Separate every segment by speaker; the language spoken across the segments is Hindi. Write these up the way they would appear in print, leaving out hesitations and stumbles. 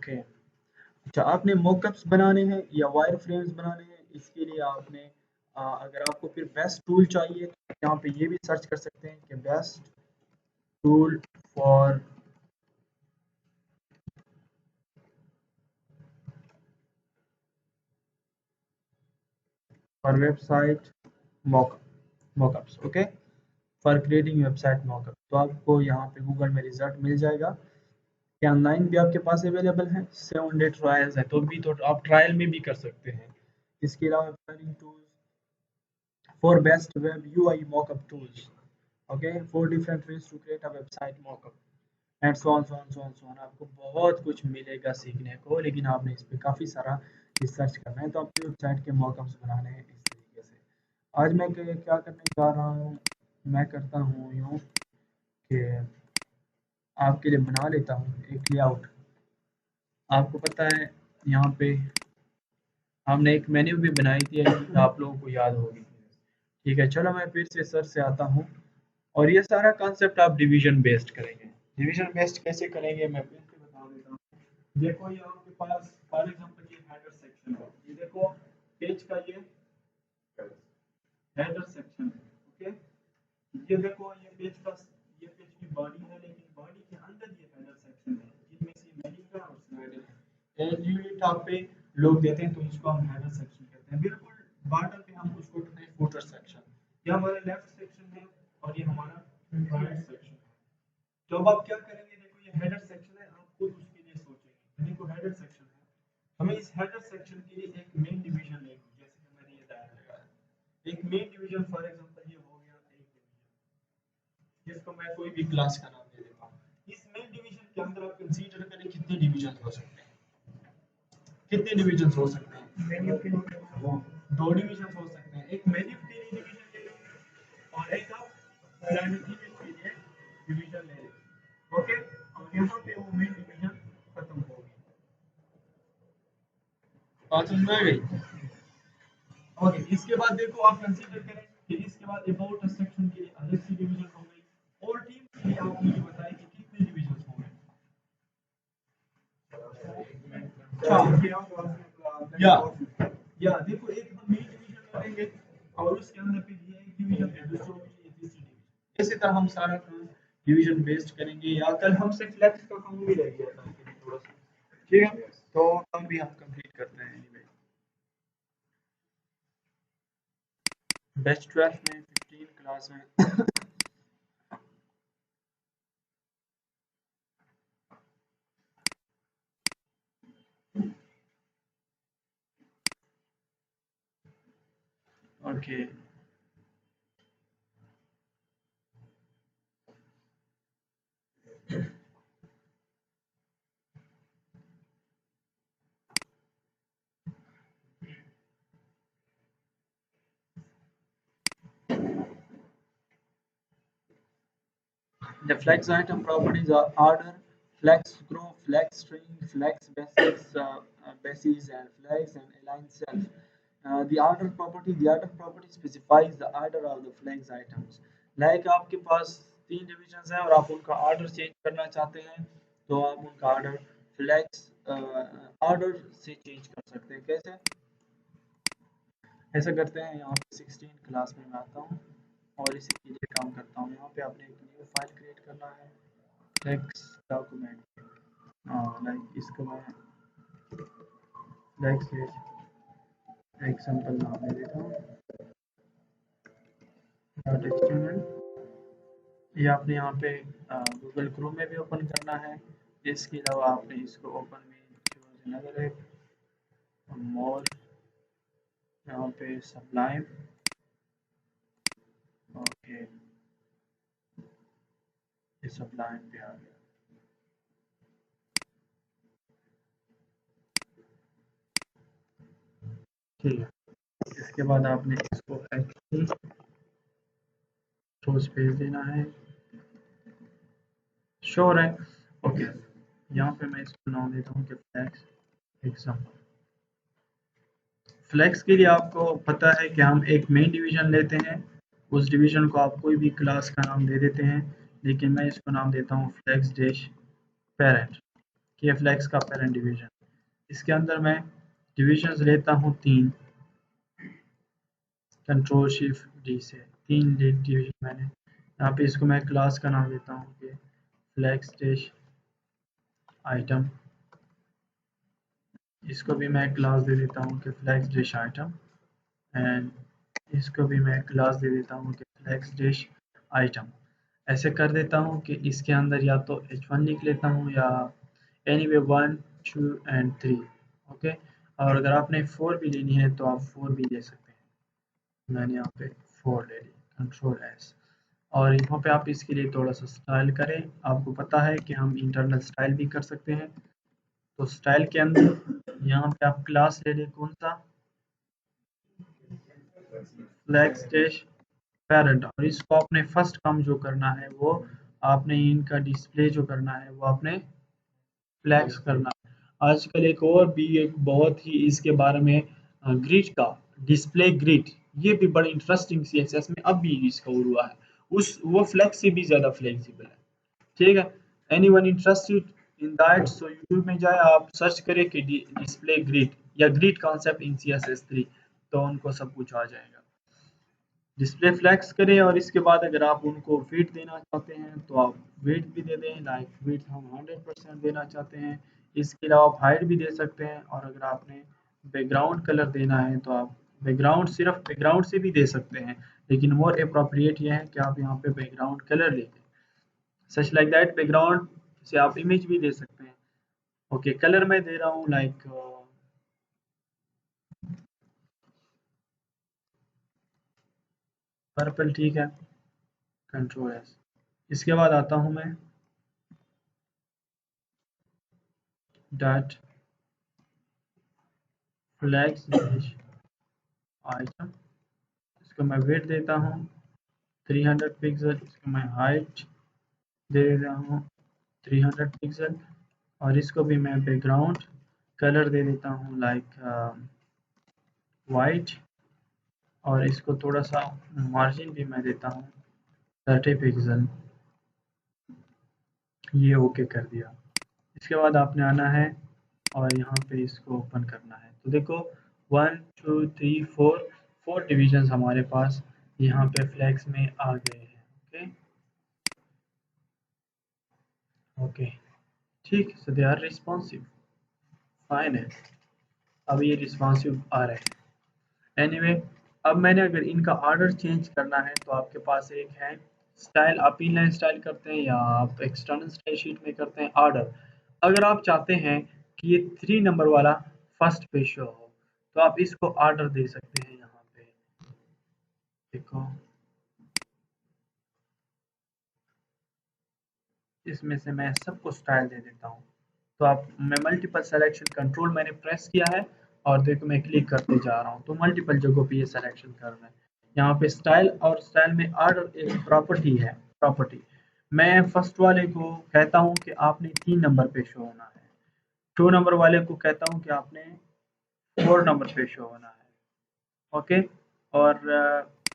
Speaker 1: ओके। अच्छा, आपने मॉकअप्स बनाने हैं या वायर फ्रेम्स बनाने हैं, इसके लिए आपने अगर आपको फिर बेस्ट टूल चाहिए तो यहाँ पे ये भी सर्च कर सकते हैं कि best tool for website mockups. Okay, for creating website mock-up. तो आपको यहाँ पे गूगल में रिजल्ट मिल जाएगा कि ऑनलाइन भी आपके पास अवेलेबल है, 7 डे ट्रायल्स है, तो भी तो आप ट्रायल में भी कर सकते हैं। इसके अलावा planning tools for best web UI mockup tools. Okay, 4 different ways to create a website mockup and so on so on so on so on. आपको बहुत कुछ मिलेगा सीखने को, लेकिन आपने इस पे काफ़ी सारा रिसर्च करना है तो आपकी वेबसाइट के मॉकअप्स बनाने हैं इस तरीके से। आज मैं क्या करने जा रहा हूँ, मैं करता हूँ यूँ कि आपके लिए बना लेता हूँ एक लेआउट। आपको पता है यहाँ पे हमने एक मेन्यू भी बनाई थी, आप लोगों को याद होगी। ठीक है, चलो मैं फिर से सर से आता हूँ और ये सारा कॉन्सेप्ट आप डिवीजन बेस्ड करेंगे। डिवीजन बेस्ड कैसे करेंगे मैं फिर से बता देता हूँ। देखो ये आपके पास फॉर एग्जांपल ये हेडर सेक्शन है, ये देखो पेज का ये हेडर सेक्शन है। ओके, ये देखो ये पेज का ये पेज की बॉडी है, लेकिन बॉडी के अंदर ये हेडर सेक्शन है जिनमें से मेन्यू का और स्लाइडर है। यूनिट आप पे लोग देते हैं तो इसको हम हेडर सेक्शन कहते हैं। बिल्कुल बॉटम पे हम उसको कहते हैं फुटर सेक्शन। ये हमारा लेफ्ट सेक्शन है और ये हमारा राइट सेक्शन है। तो अब आप क्या करेंगे, देखो ये हेडर सेक्शन है, आप खुद उसके लिए सोचेंगे। देखो हेडर सेक्शन है, हमें इस हेडर सेक्शन के लिए एक मेन डिवीजन लेंगे, जैसे कि मैंने ये दायरा लगाया एक मेन डिवीजन। फॉर एग्जांपल ये हो गया एक डिवीजन, जिसको मैं कोई भी क्लास का नाम दे देता हूँ। इस मेन डिवीजन के अंदर आप कंसीडर करें कितने डिवीजन हो सकते हैं, कितने डिवीजन हो सकते हैं। मेन्यू के लिए 2 डिवीजन हो सकते हैं, एक मेन्यू के लिए डिवीजन ले लेंगे और एक आप प्लानिंग के लिए डिवीजन ले लेंगे। ओके, और यहाँ पे वो मेन डिवीजन खत्म हो गई, बात समझ में आ गई। ओके, इसके बाद देखो आप कंसीडर करें कि इसके बाद अबाउट सेक्शन के लिए अलग से डिवीजन हो गई और टीम के लिए आप मुझे बताएं कि कितने डिवीजन हो गए। या या देखो एक हम मेन डिवीजन लेंगे और उसके अंदर फिर ये एक डिवीजन है, दूसरा डिवीजन, तीसरी डिवीजन। इसी तरह हम सारा काम डिवीजन बेस्ड करेंगे, या कल हमसे फ्लेक्स का काम भी रह गया था थोड़ा सा। ठीक है, तो हम भी हम कंप्लीट करते हैं एनीवे। बेस्ट 12 में 15 क्लास में okay. The flex item properties are order, flex group, flex string, flex basis and flex and align self. The order property specifies the order of the flex items. Like आपके पास 3 divisions हैं और आप उनका order change करना चाहते हैं, तो आप उनका order flex order से change कर सकते हैं। कैसे ऐसा करते हैं, यहाँ पे 16 क्लास में मैं आता हूँ और इसी के लिए काम करता हूँ। यहाँ पे आपने एक न्यू फाइल क्रिएट करना है, टेक्स्ट डॉक्यूमेंट, लाइक इसको मैं लाइक से एग्जांपल नाम दे देता हूँ डॉट एचटीएमएल। ये आपने यहाँ पे गूगल क्रोम में भी ओपन करना है। इसके अलावा आपने इसको ओपन में अनदर ऐप मोर, यहाँ पे सब्लाइम। ओके, ये सब्लाइम पे आ गया। ठीक है, इसके बाद आपने इसको सोर्स भेज देना है, श्योर है। ओके, यहाँ पे मैं इसको नाम देता हूँ कि फ्लैक्स एग्जाम्पल। फ्लैक्स के लिए आपको पता है कि हम एक मेन डिवीजन लेते हैं, उस डिवीजन को आप कोई भी क्लास का नाम दे देते हैं, लेकिन मैं इसको नाम देता हूँ फ्लैक्स डैश पेरेंट। के फ्लैक्स का पेरेंट डिवीजन। इसके अंदर मैं डिविजन्स लेता हूँ 3, कंट्रोल शिफ्ट डी से 3 डिवीजन मैंने यहाँ पे। इसको मैं क्लास का नाम देता हूँ कि फ्लैक्स डैश आइटम। इसको भी मैं क्लास दे देता हूँ कि फ्लैक्स डैश आइटम, एंड इसको भी मैं क्लास दे देता हूँ कि फ्लैक्स डैश आइटम। ऐसे कर देता हूँ कि इसके अंदर या तो h1 लिख लेता हूँ या एनीवे 1 2 एंड 3। ओके, और अगर आपने 4 भी लेनी है तो आप 4 भी ले सकते हैं। मैंने यहाँ पे 4 ले ली, कंट्रोल एस। और यहाँ पे आप इसके लिए थोड़ा सा स्टाइल करें। आपको पता है कि हम इंटरनल स्टाइल भी कर सकते हैं। तो स्टाइल के अंदर यहाँ पे आप क्लास ले लें, कौन सा, फ्लैक्स डैश पेरेंट। और इसको आपने फर्स्ट काम जो करना है वो आपने इनका डिस्प्ले जो करना है वो आपने फ्लैक्स करना है। आजकल एक और भी एक बहुत ही इसके बारे में ग्रिड का डिस्प्ले ग्रिड, ये भी बड़ा इंटरेस्टिंग सीएसएस में अब भी डिस्कवर हुआ है। उस वो फ्लैक्स से भी ज़्यादा फ्लेक्सिबल है। ठीक है, anyone interested in that, so YouTube में जाए आप सर्च करें कि डिस्प्ले ग्रिड या ग्रिड कॉन्सेप्ट इन CSS3, तो उनको सब कुछ आ जाएगा। डिस्प्ले फ्लैक्स करें और इसके बाद अगर आप उनको वेट देना चाहते हैं तो आप वेट भी दे दें। लाइक वेट हम 100% देना चाहते हैं। इसके अलावा आप हाइट भी दे सकते हैं। और अगर आपने बैकग्राउंड कलर देना है तो आप बैकग्राउंड सिर्फ बैकग्राउंड से भी दे सकते हैं, लेकिन मोर अप्रोप्रिएट ये है कि आप यहाँ पे बैकग्राउंड कलर ले दें। सच लाइक दैट, बैकग्राउंड से आप इमेज भी दे सकते हैं। ओके, कलर मैं दे रहा हूँ लाइक पर्पल। ठीक है, कंट्रोल एस। इसके बाद आता हूँ मैं डॉट फ्लैक्स आइटम। इसको मैं वेट देता हूँ 300 पिक्सल। इसको मैं हाइट दे देता हूँ 300 पिक्सल। और इसको भी मैं बैकग्राउंड कलर दे देता हूँ लाइक वाइट। और इसको थोड़ा सा मार्जिन भी मैं देता हूँ 30 पिक्सल। ये ओके कर दिया। इसके बाद आपने आना है और यहाँ पे इसको ओपन करना है। तो देखो 1 2 3 4 4 डिविजन्स हमारे पास यहाँ पे फ्लैक्स में आ गए हैं। ओके ओके, ठीक, सो दे आर रिस्पॉन्सिव, फाइन है। अब ये रिस्पॉन्सिव आ रहे हैं। एनीवे, अब मैंने अगर इनका ऑर्डर चेंज करना है तो आपके पास एक है स्टाइल। आप इनलाइन स्टाइल करते हैं या आप एक्सटर्नल स्टाइल शीट में करते हैं ऑर्डर। अगर आप चाहते हैं कि ये 3 नंबर वाला फर्स्ट पे शो हो तो आप इसको ऑर्डर दे सकते हैं। यहाँ पे देखो, इसमें से मैं सबको स्टाइल दे देता हूँ। तो आप, मैं मल्टीपल सिलेक्शन कंट्रोल मैंने प्रेस किया है और देखो मैं क्लिक करते जा रहा हूँ तो मल्टीपल जगहों पे ये सिलेक्शन कर रहा है। यहाँ पे स्टाइल और स्टाइल में ऑर्डर एक प्रॉपर्टी है। प्रॉपर्टी मैं फर्स्ट वाले को कहता हूँ कि आपने 3 नंबर पे शो होना है। 2 नंबर वाले को कहता हूँ कि आपने 4 नंबर पे शो होना है। ओके, और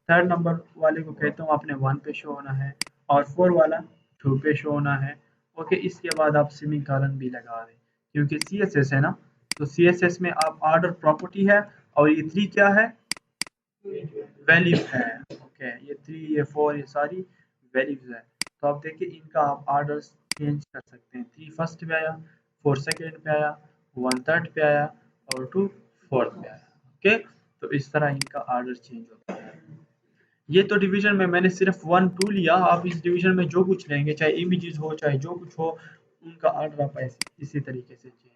Speaker 1: थर्ड नंबर वाले को कहता हूँ आपने 1 पे शो होना है और 4 वाला 2 पे शो होना है। ओके, इसके बाद आप सेमीकोलन भी लगा दें क्योंकि CSS है ना। तो CSS में आप ऑर्डर प्रॉपर्टी है और ये 3 क्या है, वैल्यू है। ओके, ये 3 ये 4 ये सारी वैल्यूज है। तो आप देखिए इनका आप ऑर्डर चेंज कर सकते हैं। 3 फर्स्ट पे आया, 4 सेकंड पे आया, 1 थर्ड पे आया और 2 फोर्थ पे आया। ओके, तो इस तरह इनका ऑर्डर चेंज होता है। ये तो डिवीजन में मैंने सिर्फ 1 2 लिया। आप इस डिवीजन में जो कुछ लेंगे, चाहे इमेजेस हो चाहे जो कुछ हो, उनका ऑर्डर आप ऐसे इसी तरीके से चेंज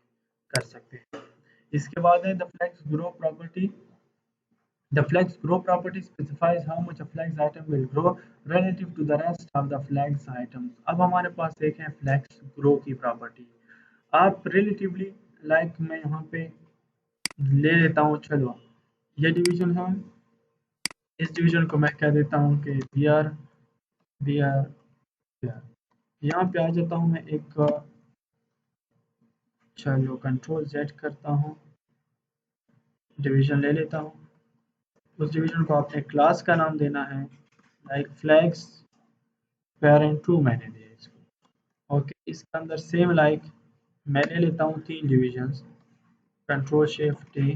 Speaker 1: कर सकते हैं। इसके बाद है the flex grow property. The flex grow property specifies how much a flex item will grow relative to the rest of the flex items. अब हमारे पास एक है flex grow की प्रॉपर्टी। आप रिलेटिवली लाइक मैं यहाँ पे ले लेता हूँ, चलो ये डिवीजन है। इस डिवीजन को मैं कह देता हूँ कि बी आर यहाँ पे आ जाता हूँ मैं एक, चलो कंट्रोल Z करता हूँ, डिवीजन ले लेता हूँ। उस डिवीजन को आपने क्लास का नाम देना है लाइक फ्लैग्स पेरेंट 2 मैंने दिया इसको। ओके, इसके अंदर सेम लाइक मैं ले लेता हूँ 3 डिविजन्स, कंट्रोल शिफ्ट डी,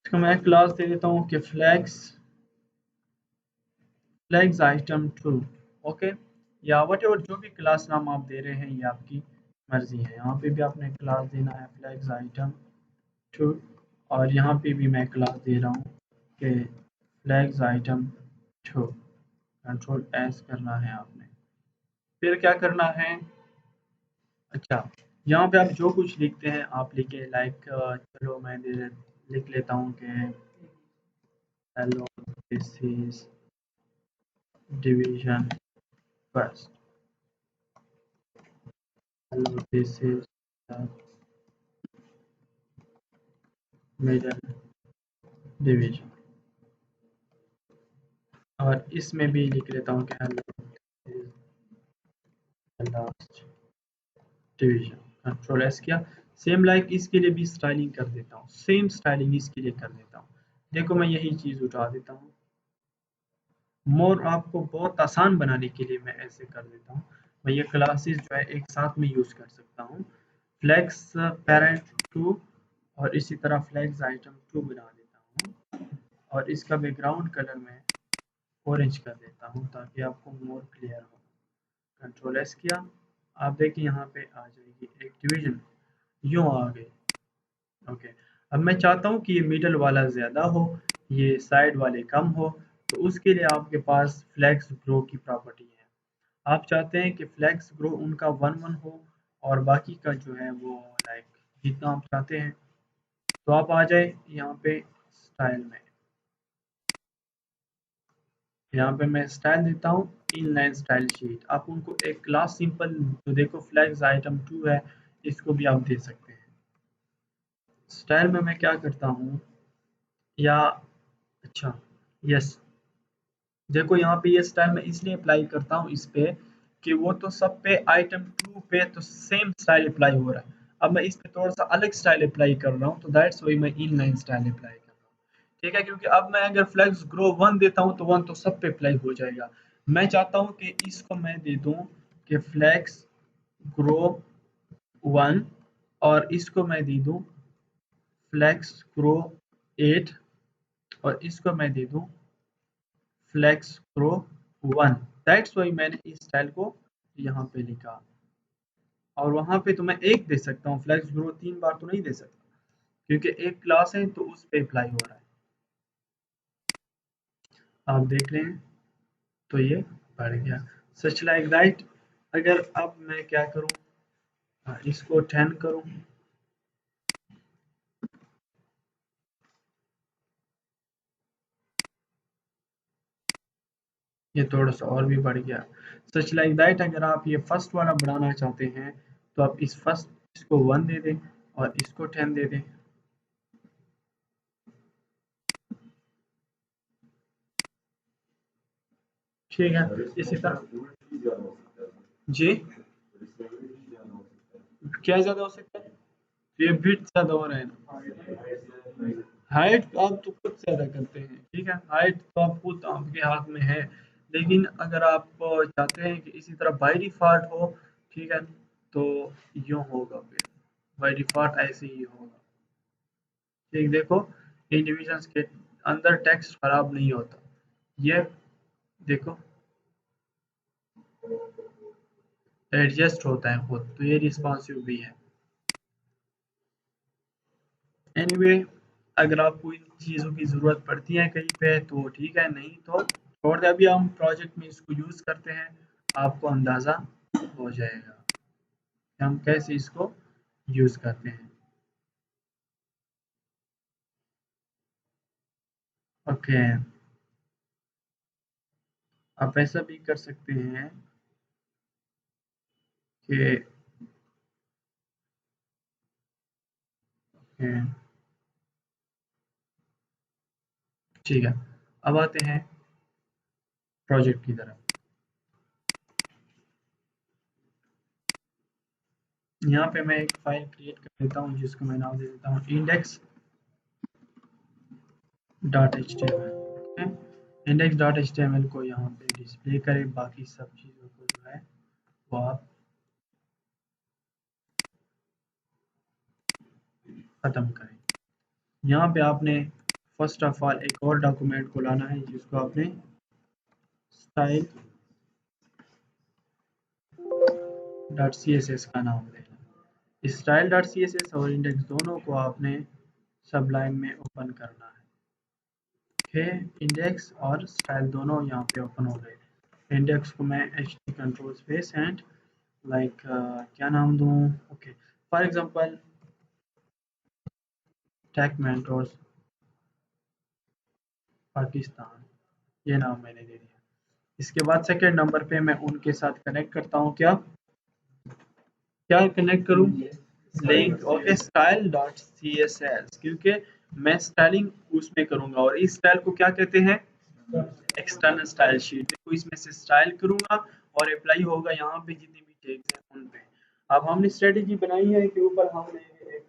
Speaker 1: इसको मैं क्लास दे देता हूँ कि फ्लैग्स आइटम ट्रू, ओके, या वट एवर जो भी क्लास नाम आप दे रहे हैं ये आपकी मर्जी है। यहाँ पे भी आपने क्लास देना है फ्लैग्स आइटम ट्रू, और यहाँ पे भी मैं क्लास दे रहा हूँ कि flags item true. Control S करना है आपने, फिर क्या करना है, अच्छा यहाँ पे आप जो कुछ लिखते हैं आप लिखे, लाइक चलो मैं लिख लेता हूँ कि hello this is division first, hello this is middle division, और इसमें भी लिख लेता हूँ कि hello is the last division. Control S किया, सेम लाइक इसके लिए भी स्टाइलिंग कर देता हूँ, सेम स्टाइलिंग इसके लिए कर देता हूँ। देखो मैं यही चीज़ उठा देता हूँ, मोर आपको बहुत आसान बनाने के लिए मैं ऐसे कर देता हूँ। मैं ये क्लासेस जो है एक साथ में यूज़ कर सकता हूँ, फ्लैग्स पेरेंट टू और इसी तरह फ्लैग्स आइटम टू बना देता हूँ, और इसका बैकग्राउंड कलर मैं ऑरेंज कर देता हूँ ताकि आपको मोर क्लियर हो। कंट्रोल एस किया, आप देखिए यहाँ पे आ जाएगी एक डिवीजन, यूँ आ गई, ओके। अब मैं चाहता हूँ कि ये मिडल वाला ज़्यादा हो, ये साइड वाले कम हो, तो उसके लिए आपके पास फ्लेक्स ग्रो की प्रॉपर्टी है। आप चाहते हैं कि फ्लेक्स ग्रो उनका 1-1 हो और बाकी का जो है वो लाइक जितना आप चाहते हैं, तो आप आ जाए यहाँ पे स्टाइल में, यहाँ पे मैं स्टाइल देता हूँ इनलाइन स्टाइल शीट। आप उनको एक क्लास सिंपल जो देखो फ्लैग्स आइटम 2 है, इसको भी आप दे सकते हैं। स्टाइल में मैं क्या करता हूँ, या अच्छा यस, देखो यहाँ पे ये स्टाइल मैं इसलिए अप्लाई करता हूँ इस पे कि वो तो सब पे आइटम 2 पे तो सेम स्टाइल अप्लाई हो रहा है। अब मैं इस पे थोड़ा सा अलग स्टाइल अप्लाई कर रहा हूँ, तो दैट्स वाई मैं इनलाइन स्टाइल अप्लाई कर रहा हूँ, ठीक है, क्योंकि अब मैं अगर फ्लेक्स ग्रो 1 देता हूँ तो 1 तो सब पे अप्लाई हो जाएगा। मैं चाहता हूँ कि इसको मैं दे दूँ कि फ्लेक्स ग्रो 1, और इसको मैं दे दूँ फ्लेक्स ग्रो 8, और इसको मैं दे दूँ फ्लेक्स प्रो 1। दैट्स वाई मैंने इस स्टाइल को यहाँ पे लिखा, और वहाँ पे तो मैं एक दे सकता हूँ, फ्लेक्स ग्रो 3 बार तो नहीं दे सकता क्योंकि एक क्लास है तो उस पे अप्लाई हो रहा है। आप देख रहे हैं तो ये बढ़ गया, सच लाइक दैट। अगर अब मैं क्या करूँ, इसको 10 करूँ, ये थोड़ा सा और भी बढ़ गया, सच लाइक दैट। अगर आप ये फर्स्ट वाला बढ़ाना चाहते हैं तो आप इस फर्स्ट इसको 1 दे दें और इसको 10 दे दें, ठीक है। इसी तरह जी, क्या ज़्यादा हो सकता है, ये बिट ज़्यादा हो रहा है ना, हाइट आप तो खुद ज़्यादा करते हैं, ठीक है, हाइट तो आप खुद आपके हाथ में है, लेकिन अगर आप चाहते हैं कि इसी तरह बाई डिफ़ॉल्ट हो, ठीक है, तो यूँ होगा, फिर बाई डिफ़ॉल्ट ऐसे ही होगा, ठीक। देखो इन डिविजन्स के अंदर टेक्स्ट खराब नहीं होता, ये देखो एडजस्ट होता है खुद, तो ये रिस्पॉन्सिव भी है। एनीवे अगर आपको इन चीज़ों की ज़रूरत पड़ती है कहीं पे तो ठीक है, नहीं तो छोड़ दें, अभी हम प्रोजेक्ट में इसको यूज़ करते हैं, आपको अंदाज़ा हो जाएगा कि हम कैसे इसको यूज़ करते हैं। ओके, आप ऐसा भी कर सकते हैं कि ठीक है, अब आते हैं प्रोजेक्ट की तरफ। यहाँ पे मैं एक फाइल क्रिएट कर देता हूँ जिसको मैं नाम दे देता हूँ index dot H T M L. Index dot H T M L को यहाँ पे डिस्प्ले करें, बाकी सब चीज़ों को जो है वो आप ख़त्म करें। यहाँ पे आपने फर्स्ट ऑफ ऑल एक और डॉक्यूमेंट को लाना है जिसको आपने style dot C S S का नाम देना। Style dot C S S और इंडेक्स दोनों को आपने सबलाइन में ओपन करना है। ओके, इंडेक्स और स्टाइल दोनों यहाँ पे ओपन हो गए। इंडेक्स को मैं H T control space and like क्या नाम दूँ, okay for example tech mentors Pakistan, ये नाम मैंने दे दिया। इसके बाद सेकेंड नंबर पे मैं उनके साथ कनेक्ट करता हूँ, क्या क्या कनेक्ट करूँ, link. Okay, style dot C S S, क्योंकि मैं स्टाइलिंग उसमें करूँगा और इस स्टाइल को क्या कहते हैं, एक्सटर्नल स्टाइल शीट। देखो इसमें से स्टाइल करूँगा और अप्लाई होगा यहाँ पे जितने भी टैग्स हैं उन पे। अब हमने स्ट्रेटेजी बनाई है कि ऊपर हम लेंगे एक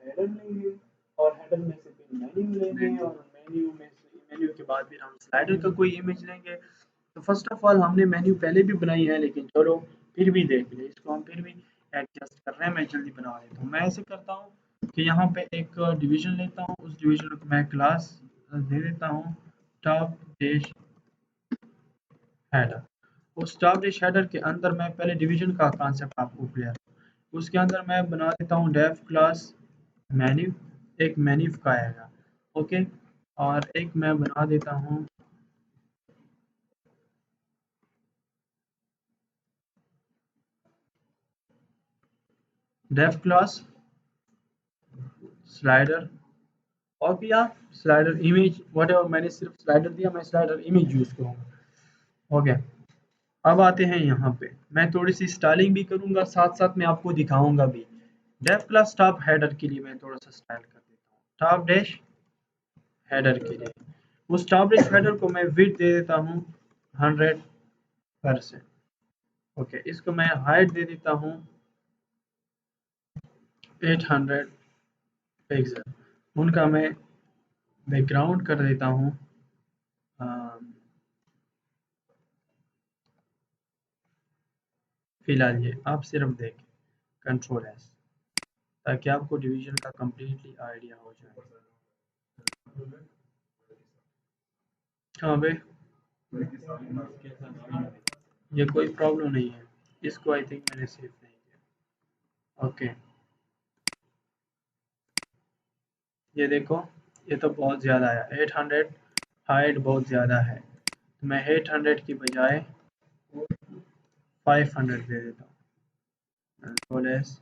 Speaker 1: हेडर लेंगे और हेडर में से फिर मेन्यू लेंगे और मेन्यू में से मेन्यू के बाद फिर हम स्लाइडर का कोई इमेज लेंगे। तो फर्स्ट ऑफ ऑल हमने मेन्यू पहले भी बनाई है, लेकिन चलो फिर भी देख ले, इसको हम फिर भी एडजस्ट कर रहे हैं। मैं जल्दी बना लेता हूँ। मैं ऐसे करता हूँ कि यहाँ पे एक डिवीजन लेता हूँ, उस डिवीजन को मैं क्लास दे देता हूँ टॉप डैश हेडर। उस टॉप डैश हेडर के अंदर मैं पहले डिवीजन का कॉन्सेप्ट आपको क्लियर, उसके अंदर मैं बना देता हूँ डेव क्लास मेन्यू, एक मेन्यू का आएगा। ओके, और एक मैं बना देता हूँ डेव क्लास स्लाइडर, और भी आप स्लाइडर इमेज व्हाटएवर, मैंने सिर्फ स्लाइडर दिया, मैं स्लाइडर इमेज यूज करूँगा। हो गया। अब आते हैं यहाँ पे, मैं थोड़ी सी स्टाइलिंग भी करूँगा, साथ साथ मैं आपको दिखाऊंगा भी। डेव क्लास टॉप हेडर के लिए मैं थोड़ा सा स्टाइल कर देता हूँ, टॉप डैश हेडर के लिए। उस टॉप डैश हेडर को मैं विड्थ दे देता हूँ 100%। ओके, इसको मैं हाइट दे देता हूँ 800 पिक्सल। उनका मैं बैकग्राउंड कर देता हूँ फिलहाल ये आप सिर्फ देखें कंट्रोल एस, ताकि आपको डिवीजन का कम्प्लीटली आइडिया हो जाए। हाँ भाई, ये कोई प्रॉब्लम नहीं है, इसको आई थिंक मैंने सेव नहीं किया। ओके, ये देखो, ये तो बहुत ज़्यादा है 800, हाइट बहुत ज़्यादा है, तो मैं 800 की बजाय 500 दे देता हूँ। कंट्रोल एस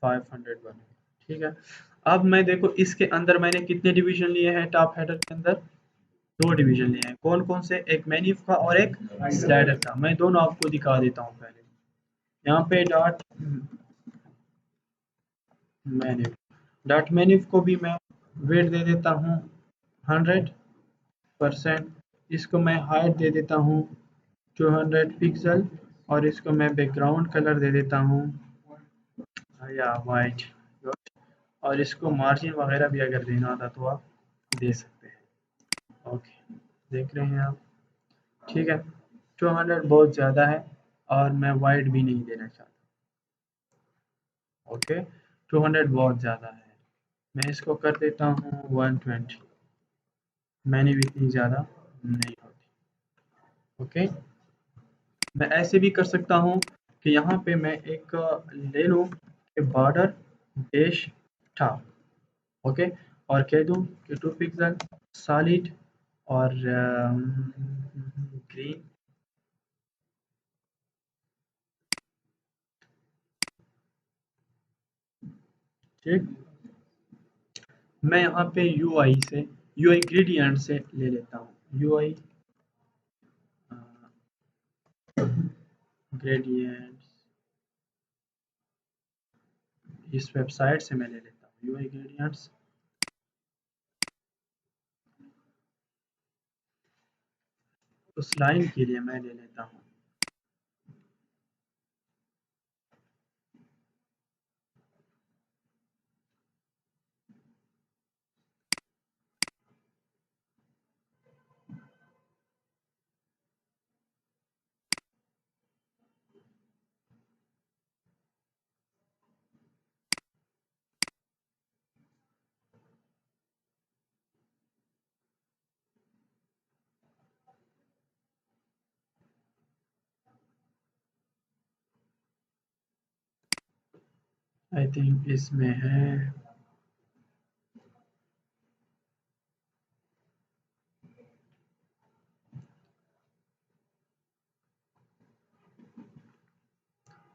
Speaker 1: 500 बने, ठीक है। अब मैं देखो इसके अंदर मैंने कितने डिवीजन लिए हैं, टॉप हेडर के अंदर 2 डिवीजन लिए हैं। कौन कौन से, एक मेन्यू का और एक स्लाइडर का। मैं दोनों आपको दिखा देता हूँ पहले। यहाँ पे डॉट मेन्यू को भी मैं वेट दे देता हूँ 100%। इसको मैं हाइट दे देता हूँ 200 पिक्सल और इसको मैं बैकग्राउंड कलर दे देता हूँ या वाइट। और इसको मार्जिन वगैरह भी अगर देना होता तो आप दे सकते हैं। ओके, देख रहे हैं आप, ठीक है। 200 बहुत ज़्यादा है और मैं वाइट भी नहीं देना चाहता। ओके, 200 बहुत ज़्यादा है, मैं इसको कर देता हूँ 120। मैंने भी इतनी ज़्यादा नहीं होती। ओके, मैं ऐसे भी कर सकता हूँ कि यहाँ पे मैं एक ले लूँ कि बॉर्डर डैश था। ओके, और कह दूँ कि 2 पिक्सल सॉलिड और ग्रीन। ठीक, मैं यहाँ पे यूआई ग्रेडियंट से ले लेता हूँ, यूआई ग्रेडियंट, इस वेबसाइट से मैं ले लेता हूँ यूआई ग्रेडियंट्स। उस लाइन के लिए मैं ले लेता हूँ आई थिंक इसमें है,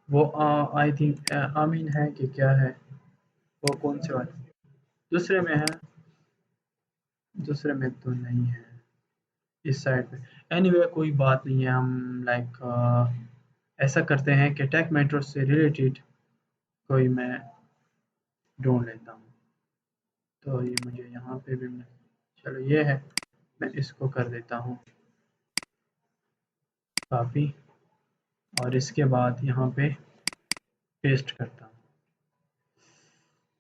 Speaker 1: वो आई थिंक आमीन है कि क्या है, वो कौन से वाले, दूसरे में है, दूसरे में तो नहीं है, इस साइड पे। एनीवे कोई बात नहीं है, हम लाइक ऐसा करते हैं कि टेक मेट्रो से रिलेटेड कोई मैं ढूंढ लेता हूँ। तो ये मुझे यहाँ पे भी चलो ये है, मैं इसको कर देता हूँ कॉपी, और इसके बाद यहाँ पे पेस्ट करता हूँ।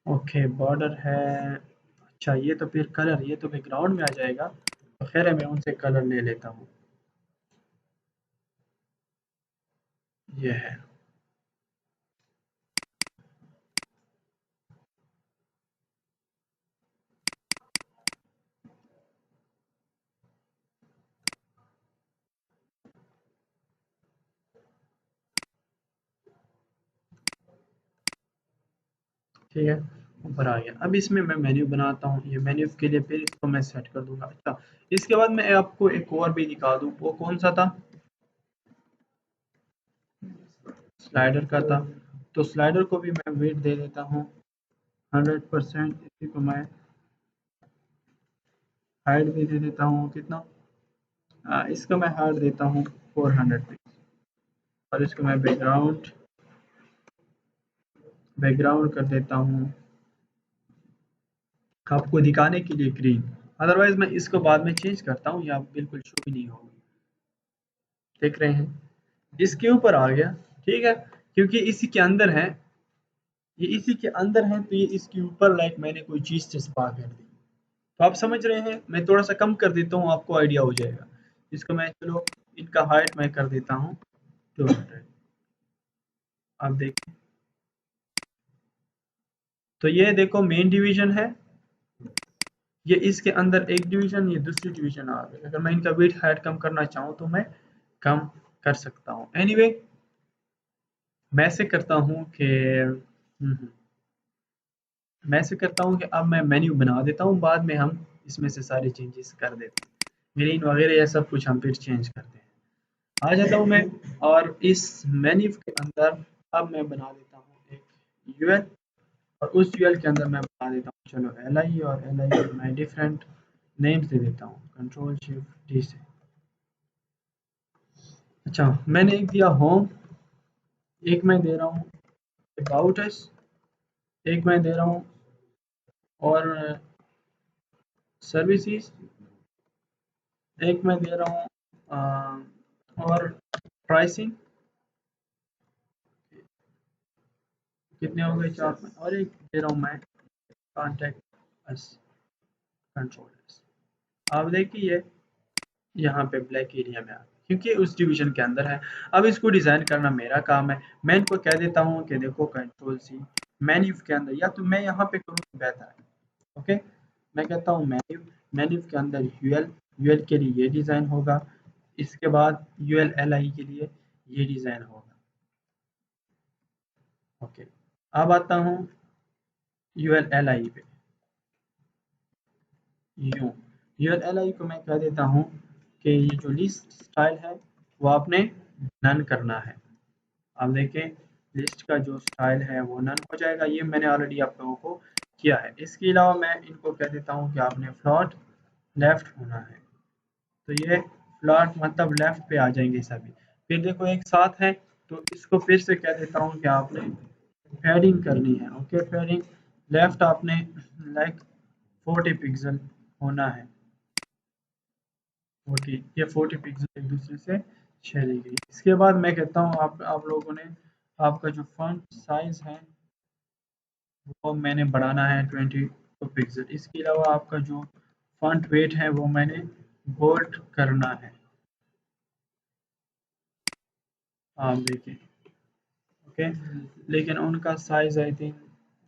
Speaker 1: ओके बॉर्डर है, अच्छा ये तो फिर कलर, ये तो बैकग्राउंड में आ जाएगा, तो खैर है मैं उनसे कलर ले लेता हूँ, ये है। ठीक है, ऊपर आ गया। अब इसमें मैं मेन्यू बनाता हूँ, ये मेन्यू के लिए फिर इसको मैं सेट कर दूंगा। अच्छा इसके बाद मैं आपको एक और भी दिखा दूँ, वो कौन सा था, स्लाइडर का था। तो स्लाइडर को भी मैं वेट दे देता हूँ 100%, इसी को मैं हाइट भी दे देता हूँ कितना, इसका मैं हाइट देता हूँ 400 पे, और इसको मैं बैकग्राउंड बैकग्राउंड कर देता हूँ आपको दिखाने के लिए ग्रीन। अदरवाइज मैं इसको बाद में चेंज करता हूँ, या बिल्कुल शो ही नहीं होगा, देख रहे हैं इसके ऊपर आ गया। ठीक है, क्योंकि इसी के अंदर है, ये इसी के अंदर है, तो ये इसके ऊपर लाइक मैंने कोई चीज़ चस्पा कर दी। तो आप समझ रहे हैं, मैं थोड़ा सा कम कर देता हूँ, आपको आइडिया हो जाएगा। इसको मैं चलो इनका हाइट मैं कर देता हूँ 200, आप देखिए। तो ये देखो मेन डिवीजन है, ये इसके अंदर एक डिवीजन, ये दूसरी डिवीजन आ गई। अगर मैं इनका वेट हाइट कम करना चाहूँ तो मैं कम कर सकता हूँ। एनीवे मैं ऐसे करता हूँ कि मैं ऐसे करता हूँ कि अब मैं मेन्यू बना देता हूँ, बाद में हम इसमें से सारे चेंजेस कर देते हैं, ग्रीन वगैरह ये सब कुछ हम फिर चेंज करते हैं। आ जाता हूँ मैं, और इस मेन्यू के अंदर अब मैं बना देता हूँ एक यूएल, और उस यूएल के अंदर मैं बना देता हूँ चलो एल आई, और एल आई को मैं डिफरेंट नेम्स दे देता हूँ, कंट्रोल शिफ्ट डी से। अच्छा मैंने एक दिया होम, एक मैं दे रहा हूँ अबाउट अस, एक मैं दे रहा हूँ और सर्विसेज, एक मैं दे रहा हूँ और प्राइसिंग, कितने हो गए, चार में, और एक दे रहा हूँ मैं कॉन्टैक्ट अस, कंट्रोलर्स। आप देखिए यहाँ पे ब्लैक एरिया में आ, क्योंकि उस डिवीजन के अंदर है। अब इसको डिज़ाइन करना मेरा काम है, मैं इनको कह देता हूँ कि देखो कंट्रोल सी मेन्यू के अंदर, या तो मैं यहाँ पे करूँ तो बेहतर है। ओके मैं कहता हूँ मेन्यू, मेन्यू के अंदर यूएल, यूएल के लिए ये डिज़ाइन होगा, इसके बाद यूएल एल आई के लिए ये डिज़ाइन होगा। ओके अब आता हूँ यूएल एल आई पे, यूं यूएल एल आई को मैं कह देता हूँ कि ये जो लिस्ट स्टाइल है वो आपने नन करना है। अब देखें लिस्ट का जो स्टाइल है वो नन हो जाएगा, ये मैंने ऑलरेडी आप लोगों को किया है। इसके अलावा मैं इनको कह देता हूँ कि आपने फ्लॉट लेफ्ट होना है, तो ये फ्लॉट मतलब लेफ्ट पे आ जाएंगे सभी। फिर देखो एक साथ है, तो इसको फिर से कह देता हूँ कि आपने फेडिंग करनी है। ओके फेडिंग लेफ्ट आपने लाइक 40 पिक्सल होना है, 40, ये 40 पिक्सल एक दूसरे से चली गई। इसके बाद मैं कहता हूँ आप लोगों ने आपका जो फॉन्ट साइज है वो मैंने बढ़ाना है 22 पिक्सल। इसके अलावा आपका जो फॉन्ट वेट है वो मैंने बोल्ड करना है, आप देखिए। ओके लेकिन उनका साइज आई थिंक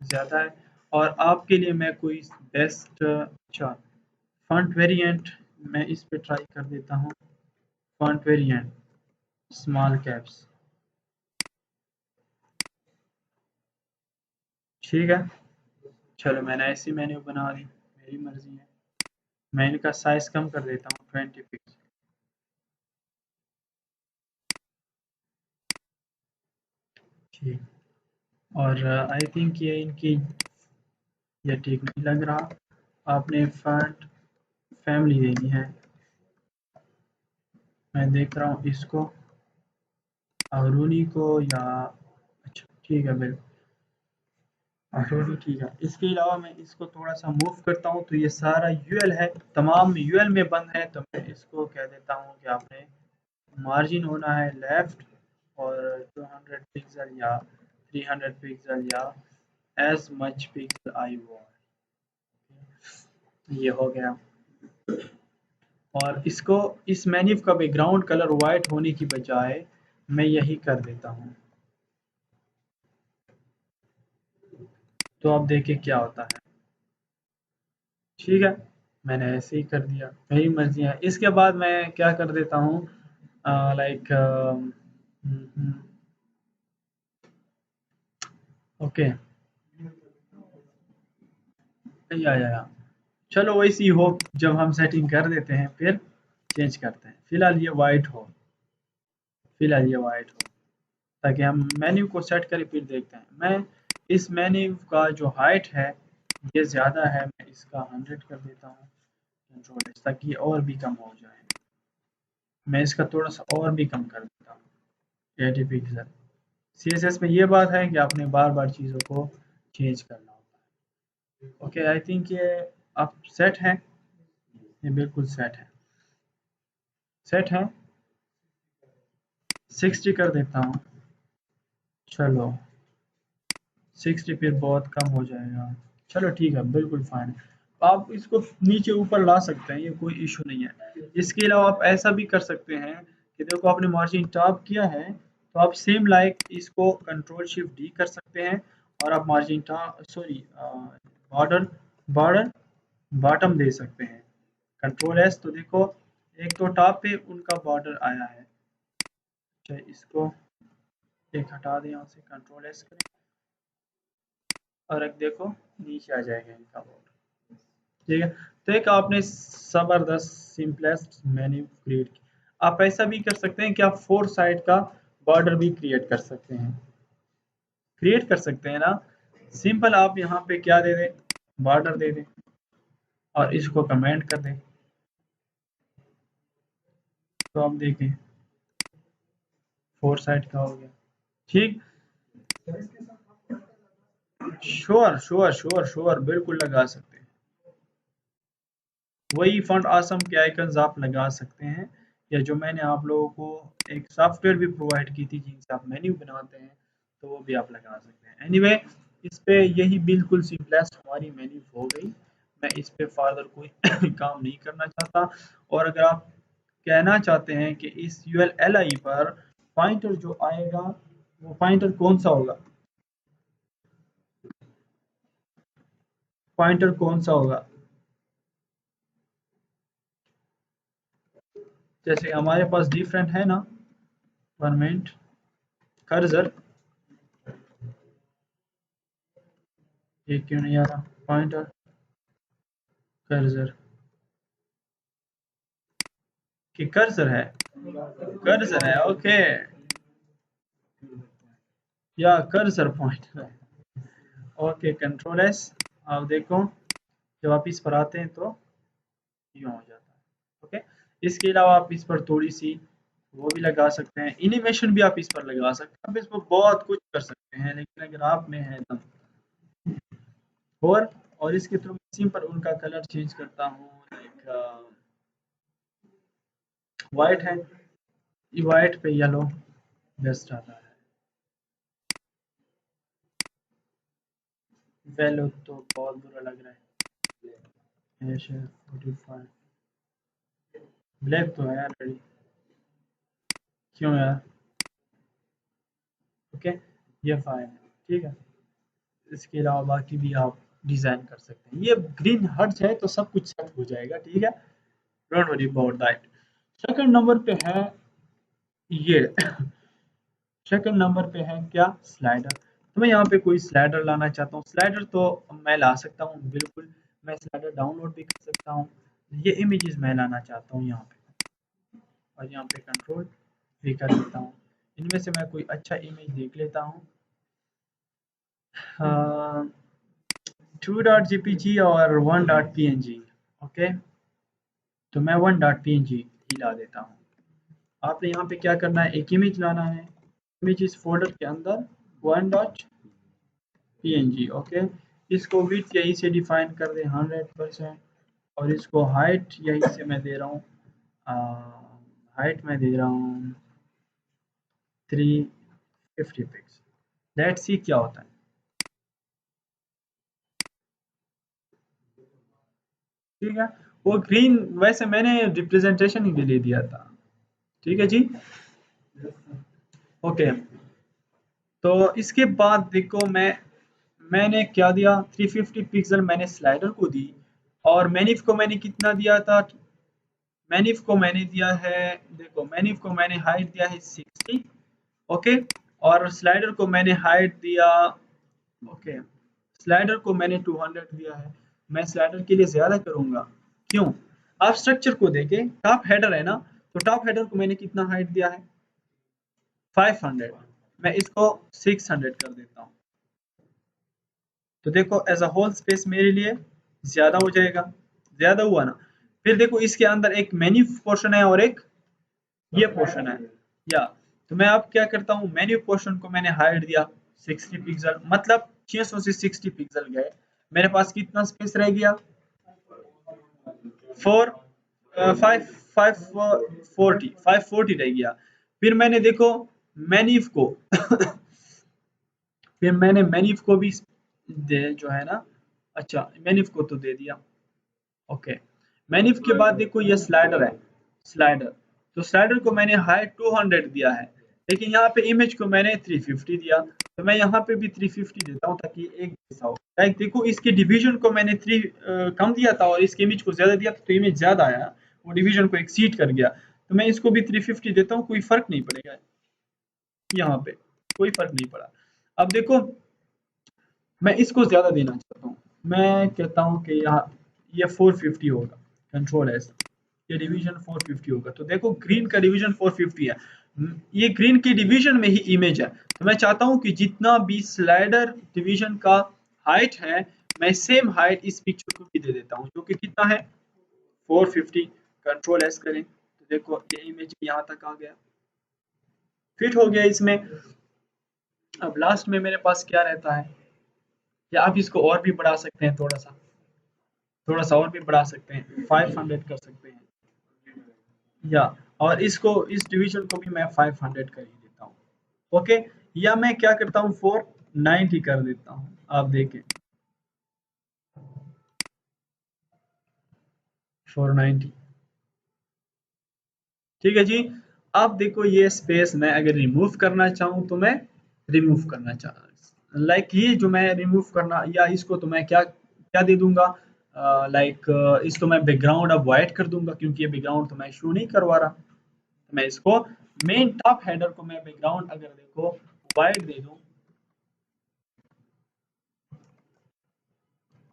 Speaker 1: ज़्यादा है, और आपके लिए मैं कोई बेस्ट, अच्छा फॉन्ट वेरिएंट मैं इस पे ट्राई कर देता हूँ, फॉन्ट वेरिएंट स्मॉल कैप्स। ठीक है, चलो मैंने ऐसी मेन्यू बना दी, मेरी मर्जी है। मैं इनका साइज कम कर देता हूँ 20 पिक्सल। ठीक, और आई थिंक ये इनकी ये ठीक नहीं लग रहा। आपने फॉन्ट फैमिली देनी है। मैं देख रहा हूँ इसको अरुणी को या अच्छा ठीक है बिल्कुल अरुणी ठीक है। इसके अलावा मैं इसको थोड़ा सा मूव करता हूँ तो ये सारा यूएल है, तमाम यूएल में बंद है, तो मैं इसको कह देता हूँ कि आपने मार्जिन होना है लेफ्ट और 200 पिक्सल या 300 पिक्सल या as much pixel I want. ये हो गया। और इसको इस मेन्यू का बैकग्राउंड कलर वाइट होने की बजाय मैं यही कर देता हूँ, तो आप देखिए क्या होता है। ठीक है, मैंने ऐसे ही कर दिया, मेरी मर्जी है। इसके बाद मैं क्या कर देता हूँ, लाइक ओके या चलो वैसी हो, जब हम सेटिंग कर देते हैं फिर चेंज करते हैं। फिलहाल ये वाइट हो, फिलहाल ये वाइट हो, ताकि हम मेन्यू को सेट करें फिर देखते हैं। मैं इस मेन्यू का जो हाइट है ये ज़्यादा है, मैं इसका 100 कर देता हूँ कंट्रोल एस, ताकि ये और भी कम हो जाए। मैं इसका थोड़ा सा और भी कम कर देता हूँ 80 पिक्सल। CSS में ये बात है कि आपने बार बार चीज़ों को चेंज करना होता है। ओके आई थिंक ये अब सेट है, ये बिल्कुल सेट है, सेट है। 60 कर देता हूँ, चलो 60 फिर बहुत कम हो जाएगा, चलो ठीक है बिल्कुल फाइन। आप इसको नीचे ऊपर ला सकते हैं, ये कोई इशू नहीं है। इसके अलावा आप ऐसा भी कर सकते हैं कि देखो आपने मार्जिन टॉप किया है, तो आप सेम लाइक इसको कंट्रोल शिफ्ट डी कर सकते हैं और आप margin top sorry border border bottom दे सकते हैं कंट्रोल एस। तो देखो एक तो टॉप पे उनका बॉर्डर आया है, चाहे इसको एक हटा दें यहाँ से, कंट्रोल एस करें और एक देखो नीचे आ जाएगा इनका बॉर्डर। ठीक है, तो एक आपने जबरदस्त सिंपलेस्ट मेन्यू क्रिएट किया। आप ऐसा भी कर सकते हैं कि आप 4 साइड का बॉर्डर भी क्रिएट कर सकते हैं, क्रिएट कर सकते हैं ना। सिंपल आप यहाँ पे क्या दे दें, बॉर्डर दे दें और इसको कमेंट कर दें, तो आप देखें 4 साइड का हो गया। ठीक, श्योर श्योर श्योर श्योर बिल्कुल लगा सकते हैं। वही फंड आसम के आइकन्स आप लगा सकते हैं, या जो मैंने आप लोगों को एक सॉफ्टवेयर भी प्रोवाइड की थी जिनसे आप मेन्यू बनाते हैं, तो वो भी आप लगा सकते हैं। एनीवे इस पे यही बिल्कुल सिंपलेस्ट हमारी मेन्यू हो गई। मैं इस पे फर्दर कोई काम नहीं करना चाहता। और अगर आप कहना चाहते हैं कि इस ULLI पर पॉइंटर जो आएगा वो पॉइंटर कौन सा होगा, पॉइंटर कौन सा होगा, जैसे हमारे पास डिफरेंट है ना, परमानेंट कर्सर, ये क्यों नहीं आ रहा, पॉइंटर कर्सर कि कर्सर है, कर्सर है ओके, या कर्सर पॉइंटर है ओके। कंट्रोल एस, आप देखो जब आप इस पर आते हैं तो यूँ हो जाता है। ओके, इसके अलावा आप इस पर थोड़ी सी वो भी लगा सकते हैं, एनिमेशन भी आप इस पर लगा सकते हैं, आप इस पर बहुत कुछ कर सकते हैं, लेकिन अगर आप में है दम और इसके थ्रू सिंपल उनका कलर चेंज करता हूँ, लाइक वाइट है, वाइट पे येलो बेस्ट आता है। वेलो तो बहुत बुरा लग रहा है, ऐश 45 ब्लैक तो है ऑलरेडी, क्यों यार। ओके, ये फाइन है, ठीक है। इसके अलावा बाकी भी आप डिज़ाइन कर सकते हैं। ये ग्रीन हट जाए तो सब कुछ सेट हो जाएगा, ठीक है, don't worry about that. Second number पे है ये सेकंड नंबर पे है क्या, स्लाइडर। तो मैं यहाँ पे कोई स्लाइडर लाना चाहता हूँ। स्लाइडर तो मैं ला सकता हूँ बिल्कुल, मैं स्लाइडर डाउनलोड भी कर सकता हूँ। ये इमेजेस मैं लाना चाहता हूँ यहाँ पे, और यहाँ पे कंट्रोल भी कर लेता हूँ। इनमें से मैं कोई अच्छा इमेज देख लेता हूँ। 2.jpg और 1.png। ओके, तो मैं 1.png ही ला देता हूँ। आपने यहाँ पे क्या करना है, एक इमेज लाना है, इमेज इस फोल्डर के अंदर 1.png। ओके, इसको विड्थ यहीं से डिफाइन कर दें 100%, और इसको हाइट यहीं से मैं दे रहा हूँ, हाइट मैं दे रहा हूँ 350 पिक्स। लेट्स सी क्या होता है। ठीक है, वो ग्रीन वैसे मैंने रिप्रेजेंटेशन ही ले दिया था। ठीक है जी, ओके। तो इसके बाद देखो मैंने क्या दिया, 350 पिक्सल मैंने स्लाइडर को दी, और मैनिफ को मैंने कितना दिया था, मैनिफ को मैंने दिया है, देखो मैनिफ को मैंने हाइट दिया है 60। ओके, और स्लाइडर को मैंने हाइट दिया, ओके, स्लाइडर को मैंने 200 दिया है। मैं स्लाइडर के लिए ज्यादा करूंगा, क्यों, आप स्ट्रक्चर को देखें, टॉप हेडर है ना, तो टॉप हेडर को मैंने कितना हाइट दिया है 500, मैं इसको 600 कर देता हूँ। तो देखो एज अ होल स्पेस मेरे लिए ज्यादा हो जाएगा, ज्यादा हुआ ना। फिर देखो इसके अंदर एक मेन्यू पोर्शन है और एक ये पोर्शन है, या तो मैं अब क्या करता हूँ, मेन्यू पोर्शन को मैंने हाइट दिया 60 पिक्सल, मतलब 600 से 60 पिक्सल गए, मेरे पास कितना स्पेस रह गया, 540 रह गया। फिर मैंने देखो मैन्यू को फिर मैंने मैन्यू को भी जो है ना, अच्छा मैन्यू को तो दे दिया। ओके, मैन्यू के बाद देखो ये स्लाइडर है, स्लाइडर, तो स्लाइडर को मैंने हाइट 200 दिया है, लेकिन यहाँ पे इमेज को मैंने 350 दिया, तो मैं यहाँ पे भी 350 देता हूँ ताकि एक जैसा हो। लाइक देखो इसके डिवीजन को मैंने 3 कम दिया था और इसके इमेज को ज्यादा दिया तो इमेज ज्यादा आया, वो डिवीजन को एक्सीड कर गया, तो मैं इसको भी 350 देता हूँ, कोई फर्क नहीं पड़ेगा यहाँ पे, कोई फर्क नहीं पड़ा। अब देखो मैं इसको ज्यादा देना चाहता हूँ, मैं कहता हूँ कि यहाँ ये 450 होगा, कंट्रोल एस, ये डिवीजन 450 होगा। तो देखो ग्रीन का डिवीजन 450 है, ये ग्रीन के डिवीजन में ही इमेज है, तो मैं चाहता हूँ कि जितना भी स्लाइडर डिवीजन का हाइट है, मैं सेम हाइट इस पिक्चर को भी दे देता हूँ, जो कि कितना है 450। कंट्रोल एस करें तो देखो ये इमेज यहाँ तक आ गया, फिट हो गया इसमें। अब लास्ट में मेरे पास क्या रहता है, या आप इसको और भी बढ़ा सकते हैं, थोड़ा सा और भी बढ़ा सकते हैं, 500 कर सकते हैं, या और इसको इस डिवीजन को भी मैं 500 कर ही देता हूँ। ओके, या मैं क्या करता हूँ 490 कर देता हूँ, आप देखें 490। ठीक है जी, अब देखो ये स्पेस मैं अगर रिमूव करना चाहूँ तो मैं रिमूव करना चाह, लाइक ये जो मैं रिमूव करना, या इसको तो मैं क्या क्या दे दूंगा, लाइक इसको मैं बैकग्राउंड अब वाइट कर दूंगा, क्योंकि ये बैकग्राउंड तो मैं शो नहीं करवा रहा। तो मैं इसको मेन टॉप हेडर को मैं बैकग्राउंड अगर देखो वाइट दे दूं,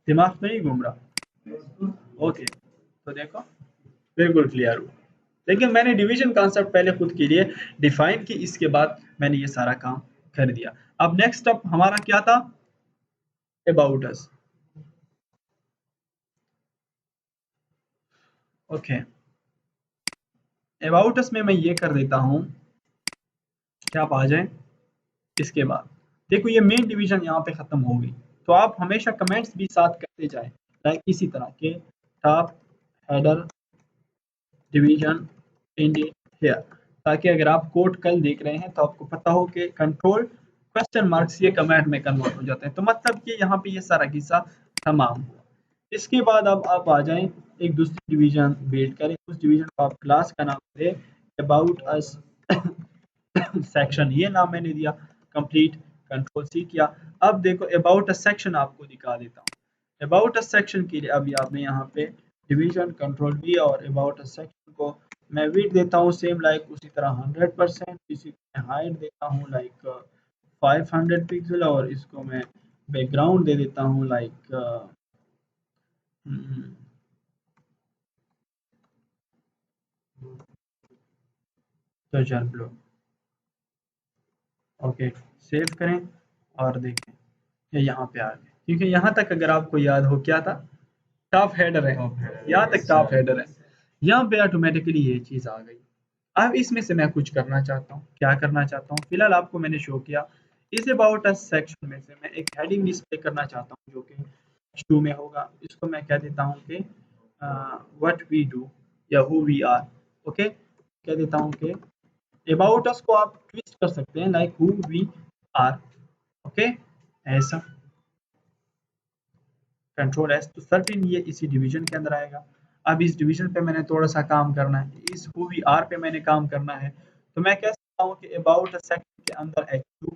Speaker 1: दिमाग तो नहीं घूम रहा, ओके, तो देखो बिल्कुल क्लियर हुआ। लेकिन मैंने डिवीजन कॉन्सेप्ट पहले खुद के लिए डिफाइन की, इसके बाद मैंने ये सारा काम कर दिया। अब नेक्स्ट स्टेप हमारा क्या था, about us. Okay, about us में मैं ये कर देता हूँ कि आप आ जाएं, इसके बाद देखो ये मेन डिवीजन यहाँ पे खत्म हो गई, तो आप हमेशा कमेंट्स भी साथ करते जाएं, लाइक इसी तरह के top header division indent here, ताकि अगर आप कोड कल देख रहे हैं तो आपको पता हो कि कंट्रोल क्वेश्चन मार्क्स ये कमेंट में कन्वर्ट हो जाते हैं। तो मतलब कि यहाँ पे ये सारा किस्सा तमाम हुआ। इसके बाद अब आप आ जाएं, एक दूसरी डिवीजन बिल्ड करें, उस डिवीजन को आप क्लास का नाम दें अबाउट अस सेक्शन, ये नाम मैंने दिया, कंप्लीट, कंट्रोल सी किया। अब देखो अबाउट अ सेक्शन आपको दिखा देता हूँ। अबाउट अ सेक्शन के लिए अभी आपने यहाँ पे डिवीजन कंट्रोल वी, और अबाउट अ सेक्शन को मैं विड्थ देता हूँ सेम लाइक उसी तरह 100%, इसी में हाइट देता हूँ लाइक 500 पिक्सल और इसको मैं बैकग्राउंड दे देता हूँ लाइक तो चल ब्लू। ओके, सेव करें और देखें ये यहाँ पे आ गए, क्योंकि यहाँ तक अगर आपको याद हो क्या था, टॉप हेडर है, यहाँ तक टॉप हेडर है, यहाँ पे ऑटोमेटिकली ये चीज़ आ गई। अब इसमें से मैं कुछ करना चाहता हूँ, क्या करना चाहता हूँ, फिलहाल आपको मैंने शो किया। इस अबाउट अस सेक्शन में से मैं एक हेडिंग डिस्प्ले करना चाहता हूँ जो कि H2 में होगा। इसको मैं कह देता हूँ कि व्हाट वी डू या हु वी आर। ओके, कह देता हूँ कि अबाउट अस को आप ट्विस्ट कर सकते हैं like who we are. Okay, ऐसा कंट्रोल एस तो सर्टेन ये इसी डिवीजन के अंदर आएगा। अब इस डिवीजन पे मैंने थोड़ा सा काम करना है, इस हु वी आर पे मैंने काम करना है, तो मैं कह सकता हूँ कि अबाउट अ सेक्शन के अंदर H2।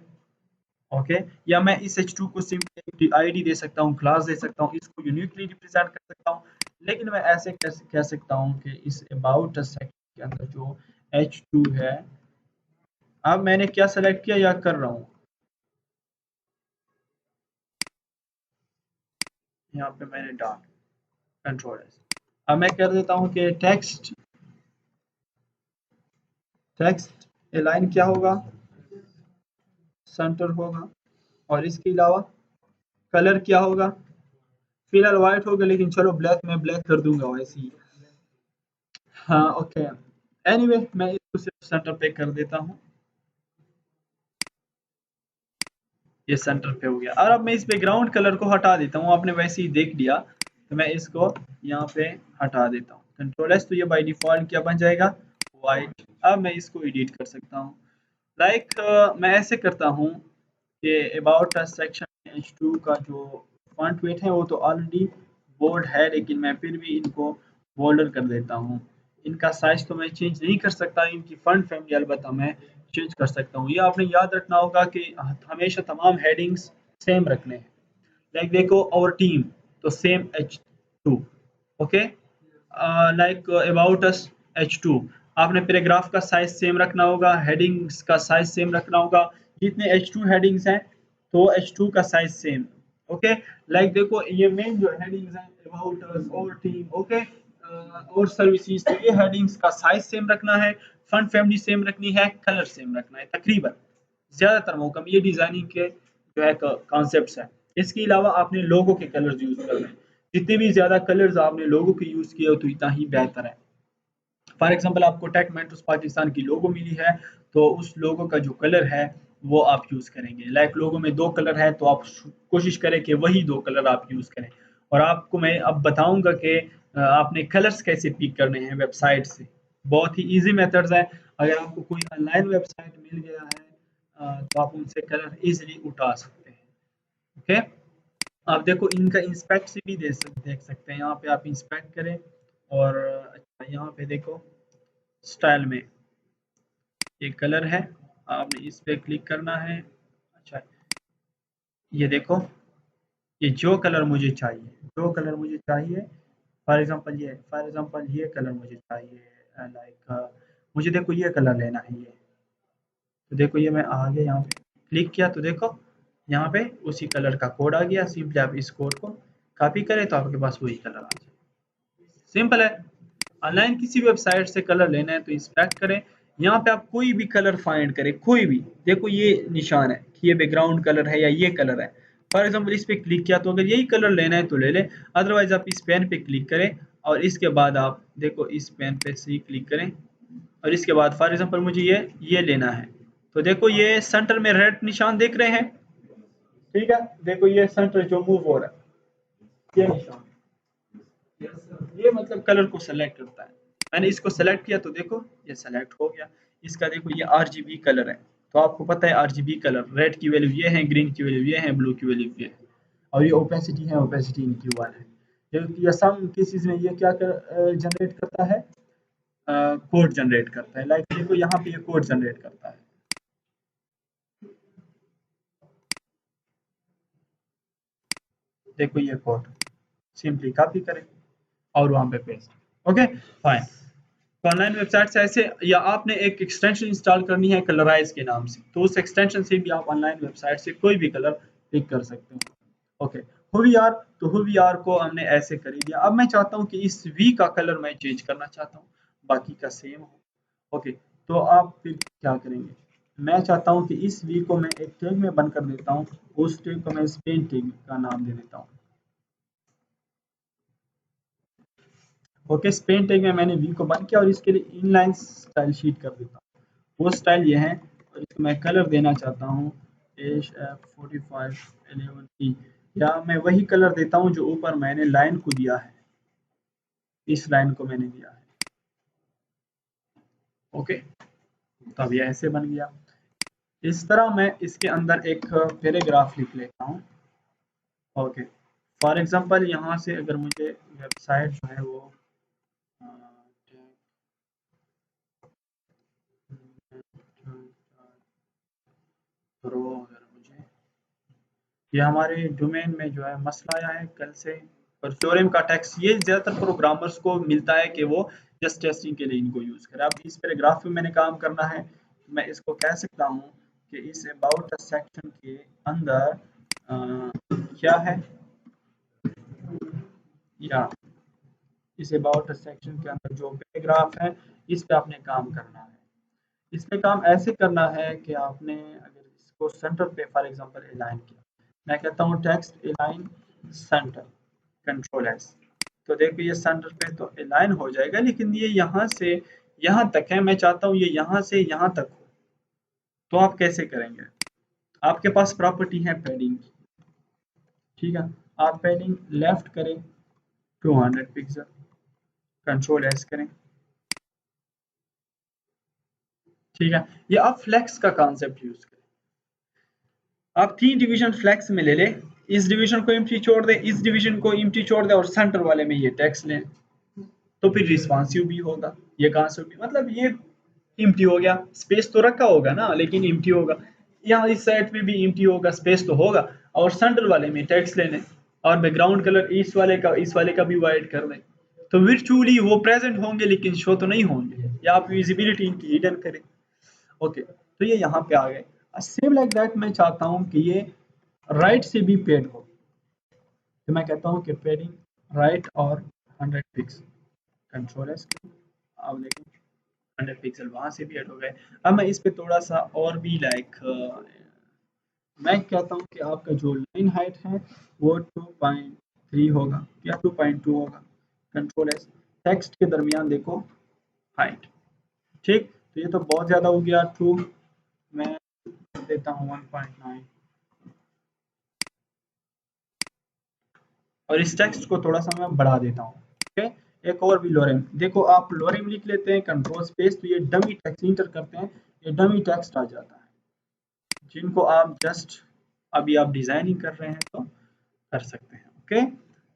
Speaker 1: ओके, या मैं इस H2 को सिंपली आईडी दे सकता हूँ, क्लास दे सकता हूँ, इसको यूनिकली रिप्रेजेंट कर सकता हूँ, लेकिन मैं ऐसे कह सकता हूँ कि इस अबाउट अ सेक्शन के अंदर जो H2 है, अब मैंने क्या सेलेक्ट किया या कर रहा हूँ, यहाँ पे मैंने डाल कंट्रोल एस। अब मैं कर देता हूँ कि टेक्स्ट अलाइन क्या होगा, सेंटर होगा, और इसके अलावा कलर क्या होगा, फिलहाल व्हाइट होगा, लेकिन चलो ब्लैक में ब्लैक कर दूंगा वैसे ही। हाँ ओके, एनीवे मैं इसको सिर्फ सेंटर पे कर देता हूँ, ये सेंटर पे हो गया। और अब मैं इस बैकग्राउंड कलर को हटा देता हूँ, आपने वैसे ही देख लिया, तो मैं इसको यहाँ पे हटा देता हूँ, कंट्रोल एस, तो ये बाय डिफॉल्ट क्या बन जाएगा, वाइट। अब मैं इसको एडिट कर सकता हूँ लाइक मैं ऐसे करता हूँ कि अबाउट सेक्शन H2 का जो फॉन्ट वेट है वो तो ऑलरेडी बोल्ड है, लेकिन मैं फिर भी इनको बोल्डर कर देता हूँ। इनका साइज तो मैं चेंज नहीं कर सकता, इनकी फॉन्ट फैमिली अलबत्ता मैं चेंज कर सकता हूँ। ये आपने याद रखना होगा कि हमेशा तमाम हेडिंग्स सेम रखने हैं। लाइक देखो और टीम तो same H2। Okay, like about us H2, आपने पैराग्राफ का साइज सेम रखना होगा, हेडिंग्स का साइज सेम रखना होगा। जितने H2 हेडिंग्स हैं तो H2 का साइज सेम। ओके, लाइक देखो ये मेन जो हेडिंग्स हैं अबाउट अस और टीम, ओके, और सर्विसेज, तो ये हेडिंग्स का साइज सेम रखना है, फंड फैमिली सेम रखनी है, कलर सेम रखना है तकरीबन ज्यादातर मौका में। ये डिजाइनिंग के जो है कॉन्सेप्ट्स है। इसके अलावा आपने लोगों के कलर्स यूज करने हैं, जितने भी ज्यादा कलर्स आपने लोगों के यूज किए हो तो इतना ही बेहतर है। फॉर एग्जांपल आपको टेक मेंटोस पाकिस्तान की लोगो मिली है, तो उस लोगो का जो कलर है वो आप यूज करेंगे। लाइक लोगो में 2 कलर है तो आप कोशिश करें कि वही 2 कलर आप यूज करें। और आपको मैं अब बताऊंगा कि आपने कलर्स कैसे पिक करने हैं वेबसाइट से। बहुत ही इजी मेथड्स है। अगर आपको कोई ऑनलाइन वेबसाइट मिल गया है तो आप उनसे कलर इजीली उठा सकते हैं। ओके, आप देखो इनका इंस्पेक्ट से भी देख सकते हैं, यहाँ पे आप इंस्पेक्ट करें और अच्छा यहाँ पे देखो स्टाइल में ये कलर है, आपने इस पे क्लिक करना है। अच्छा ये देखो, ये जो कलर मुझे चाहिए, जो कलर मुझे चाहिए, फॉर एग्जांपल ये कलर मुझे चाहिए, लाइक मुझे देखो ये कलर लेना है ये, तो देखो ये मैं आ गया यहाँ पे क्लिक किया तो देखो यहाँ पे उसी कलर का कोड आ गया। सिंपली आप इस कोड को कॉपी करें तो आपके पास वही कलर आ जाए। सिंपल है। ऑनलाइन किसी भी वेबसाइट से कलर लेना है तो इंस्पेक्ट करें, यहाँ पे आप कोई भी कलर फाइंड करें, कोई भी, देखो ये निशान है कि ये बैकग्राउंड कलर है या ये कलर है। फॉर एग्जांपल इस पे क्लिक किया तो अगर यही कलर लेना है तो ले लें, अदरवाइज आप इस पेन पे क्लिक करें और इसके बाद आप देखो इस पेन पे से क्लिक करें और इसके बाद फॉर एग्जांपल मुझे ये लेना है, तो देखो ये सेंटर में रेड निशान देख रहे हैं, ठीक है, देखो ये सेंटर जो मूव हो रहा है ये निशान, ये मतलब कलर को सेलेक्ट करता है। मैंने इसको सेलेक्ट किया तो देखो ये सेलेक्ट हो गया। इसका देखो ये RGB कलर है, तो आपको पता है RGB कलर, रेड की वैल्यू ये है, ग्रीन की वैल्यू ये है, ब्लू की वैल्यू ये है, और ये ओपेसिटी है, ओपेसिटी इनकी 1 है। ये सम केसेस में ये क्या जनरेट करता है, कोड जनरेट करता है। लाइक देखो यहाँ पे ये कोड जनरेट करता है, देखो ये कोड सिंपली कॉपी करें और वहां पे paste. Okay fine. Online website से ऐसे, या आपने एक एक्सटेंशन इंस्टॉल करनी है कलराइज के नाम से, तो उस एक्सटेंशन से भी आप ऑनलाइन वेबसाइट से कोई भी कलर पिक कर सकते हो। ओके, हुवीआर, तो हुवीआर को हमने ऐसे कर दिया। अब मैं चाहता हूँ कि इस वी का कलर मैं चेंज करना चाहता हूँ, बाकी का सेम हो। ओके, तो आप फिर क्या करेंगे, मैं चाहता हूँ कि इस वी को मैं एक टैग में बंद कर देता हूँ, उस टैग को मैं स्पेन टैग का नाम दे देता हूँ। ओके, स्पेन टैग में मैंने वी को बंद किया और इसके लिए इनलाइन स्टाइल शीट कर देता हूँ। वो स्टाइल ये है, और इसको मैं कलर देना चाहता हूँ HF4511E, या मैं वही कलर देता हूँ जो ऊपर मैंने लाइन को दिया है, इस लाइन को मैंने दिया है। ओके, तो अब ये ऐसे बन गया। इस तरह मैं इसके अंदर एक पैराग्राफ लिख लेता हूँ। ओके, फॉर एग्जांपल यहाँ से अगर मुझे वेबसाइट जो है वो अगर मुझे, ये हमारे डोमेन में जो है मसला आया है कल से, और थ्योरम का टेक्स्ट ये ज़्यादातर प्रोग्रामर्स को मिलता है कि वो जस्ट टेस्टिंग के लिए इनको यूज़ करें। अब इस पैराग्राफ में मैंने काम करना है, तो मैं इसको कह सकता हूँ कि इस अबाउट सेक्शन के अंदर क्या है, या इस अबाउट सेक्शन के अंदर जो पैराग्राफ है इस पे आपने काम करना है। इसमें काम ऐसे करना है कि आपने अगर इसको सेंटर पे फॉर एग्जांपल अलाइन किया, मैं कहता हूँ text align centre, control S, तो देखिए ये सेंटर पे तो अलाइन हो जाएगा, लेकिन ये यहाँ से यहाँ तक है, मैं चाहता हूँ ये यहाँ से यहाँ तक हो। तो आप कैसे करेंगे, आपके पास प्रॉपर्टी है पैडिंग की, ठीक है, आप पैडिंग लेफ्ट करें 200 पिक्सल, कंट्रोल एस करें, ठीक है, ये आप फ्लेक्स का कॉन्सेप्ट यूज करें। आप 3 डिवीजन फ्लेक्स में ले ले, इस डिवीजन को एम्प्टी छोड़ दे, इस डिवीजन को एम्प्टी छोड़ दे, और सेंटर वाले में ये टेक्स्ट लें, तो फिर रिस्पॉन्सिव भी होगा, ये कॉन्सेप्ट भी, मतलब ये एम्प्टी हो गया, स्पेस तो रखा होगा ना लेकिन एम्प्टी होगा, यहाँ इस साइड में भी एम्प्टी होगा, स्पेस तो होगा, और सेंटर वाले में टेक्स्ट लेने, और बैकग्राउंड कलर इस वाले का भी वाइट कर दें, तो विर्चुअली वो प्रेजेंट होंगे लेकिन शो तो नहीं होंगे, या आप विजिबिलिटी इनकी हिडन करें। ओके, तो ये यहाँ पे आ गए। सेम लाइक दैट मैं चाहता हूँ कि ये राइट से भी पेड हो, तो मैं कहता हूँ कि पेडिंग राइट और 100 पिक्सल, कंट्रोल एस, अब देखिए 100 पिक्सल वहां से भी ऐड हो गए। अब मैं इस पे थोड़ा सा और भी लाइक मैं कहता हूँ कि आपका जो लाइन हाइट है वो 2.3 होगा या 2.2 होगा, कंट्रोल एस, टेक्स्ट के दरमियान देखो हाइट, ठीक, तो ये तो बहुत ज्यादा हो गया 2, मैं देता हूँ 1.9, और इस टेक्स्ट को थोड़ा सा मैं बढ़ा देता हूँ। ओके, एक और भी लोरेम, देखो आप लोरेम लिख लेते हैं कंट्रोल स्पेस, तो ये डमी टेक्स्ट इंटर करते हैं, ये डमी टेक्स्ट आ जाता है, जिनको आप जस्ट अभी आप डिजाइनिंग कर रहे हैं तो कर सकते हैं। ओके,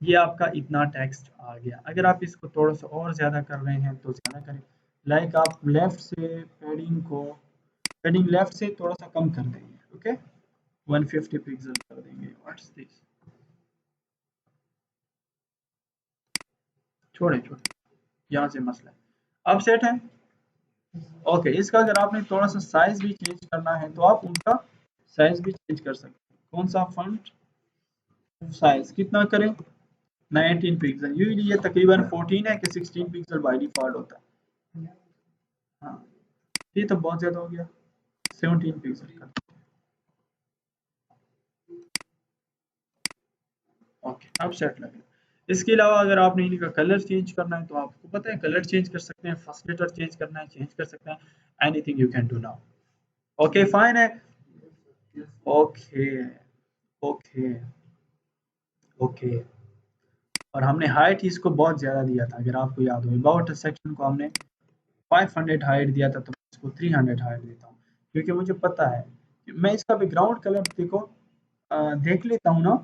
Speaker 1: ये आपका इतना टेक्स्ट आ गया। अगर आप इसको थोड़ा सा और ज्यादा कर रहे हैं तो ज्यादा करें, लाइक आप लेफ्ट से पैडिंग लेफ्ट से थोड़ा सा कम कर देंगे। ओके, 150 पिक्सल कर देंगे, व्हाट्स दिस, छोड़े छोड़े, यहाँ से मसला है, अब सेट है। ओके, इसका अगर आपने थोड़ा सा साइज भी चेंज करना है तो आप उनका साइज भी चेंज कर सकते हैं। कौन सा फॉन्ट साइज कितना करें, 19 पिक्सल, यूजुअली ये तकरीबन 14 है कि 16 पिक्सल बाय डिफॉल्ट होता है। हाँ, ये तो बहुत ज्यादा हो गया, 17 पिक्सल का। ओके, अब सेट लगे। इसके अलावा अगर आपने इनका कलर चेंज करना है तो आपको पता है कलर चेंज कर सकते हैं, फर्स्ट लेटर चेंज करना है चेंज कर सकते हैं, anything you can do now. Okay fine है। ओके ओके ओके, और हमने हाइट इसको बहुत ज़्यादा दिया था, अगर आपको याद हो, अबाउट सेक्शन को हमने 500 हाइट दिया था, तो मैं इसको 300 हाइट देता हूँ, क्योंकि मुझे पता है कि मैं इसका बैकग्राउंड कलर देखो देख लेता हूँ ना,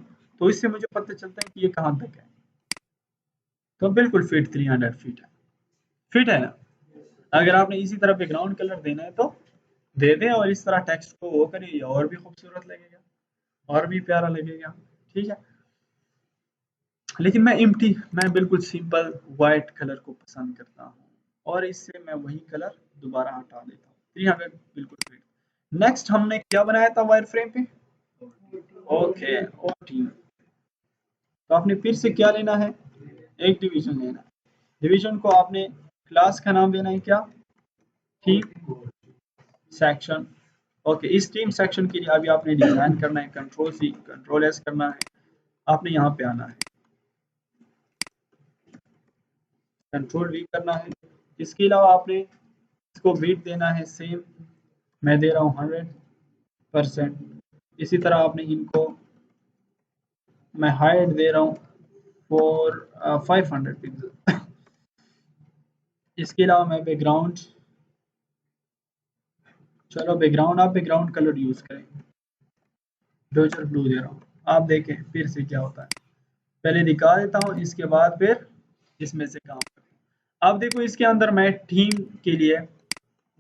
Speaker 1: तो इससे मुझे पता चलता है कि ये कहाँ तक है, तो बिल्कुल फिट 300 फीट है, फिट है ना। अगर आपने इसी तरह बैकग्राउंड कलर देना है तो दे दें, और इस तरह टेक्स्ट को वो करिए, और भी खूबसूरत लगेगा, और भी प्यारा लगेगा, ठीक है। लेकिन मैं बिल्कुल सिंपल वाइट कलर को पसंद करता हूँ। और इससे मैं वही कलर दोबारा हटा देता हूँ। 300 बिल्कुल फिट। नेक्स्ट हमने क्या बनाया था वायर फ्रेम पे? Okay, OT. तो आपने फिर से क्या लेना है? एक डिवीजन लेना है। डिवीजन को आपने क्लास का नाम देना है क्या? Team section. ओके, इस टीम सेक्शन के लिए अभी आपने डिजाइन करना है, कंट्रोल सी कंट्रोल एस करना है, आपने यहाँ पे आना है, कंट्रोल वी करना है। इसके अलावा आपने इसको वेट देना है सेम, मैं दे रहा हूँ 100%। इसी तरह आपने इनको मैं हाइट दे रहा हूँ फॉर 500 पिक्सल। इसके अलावा मैं बैकग्राउंड, चलो बैकग्राउंड आप बैकग्राउंड कलर यूज करें, डोजर ब्लू दे रहा हूँ। आप देखें फिर से क्या होता है, पहले दिखा देता हूँ, इसके बाद फिर इसमें से काम करता हूँ। अब देखो इसके अंदर मैं थीम के लिए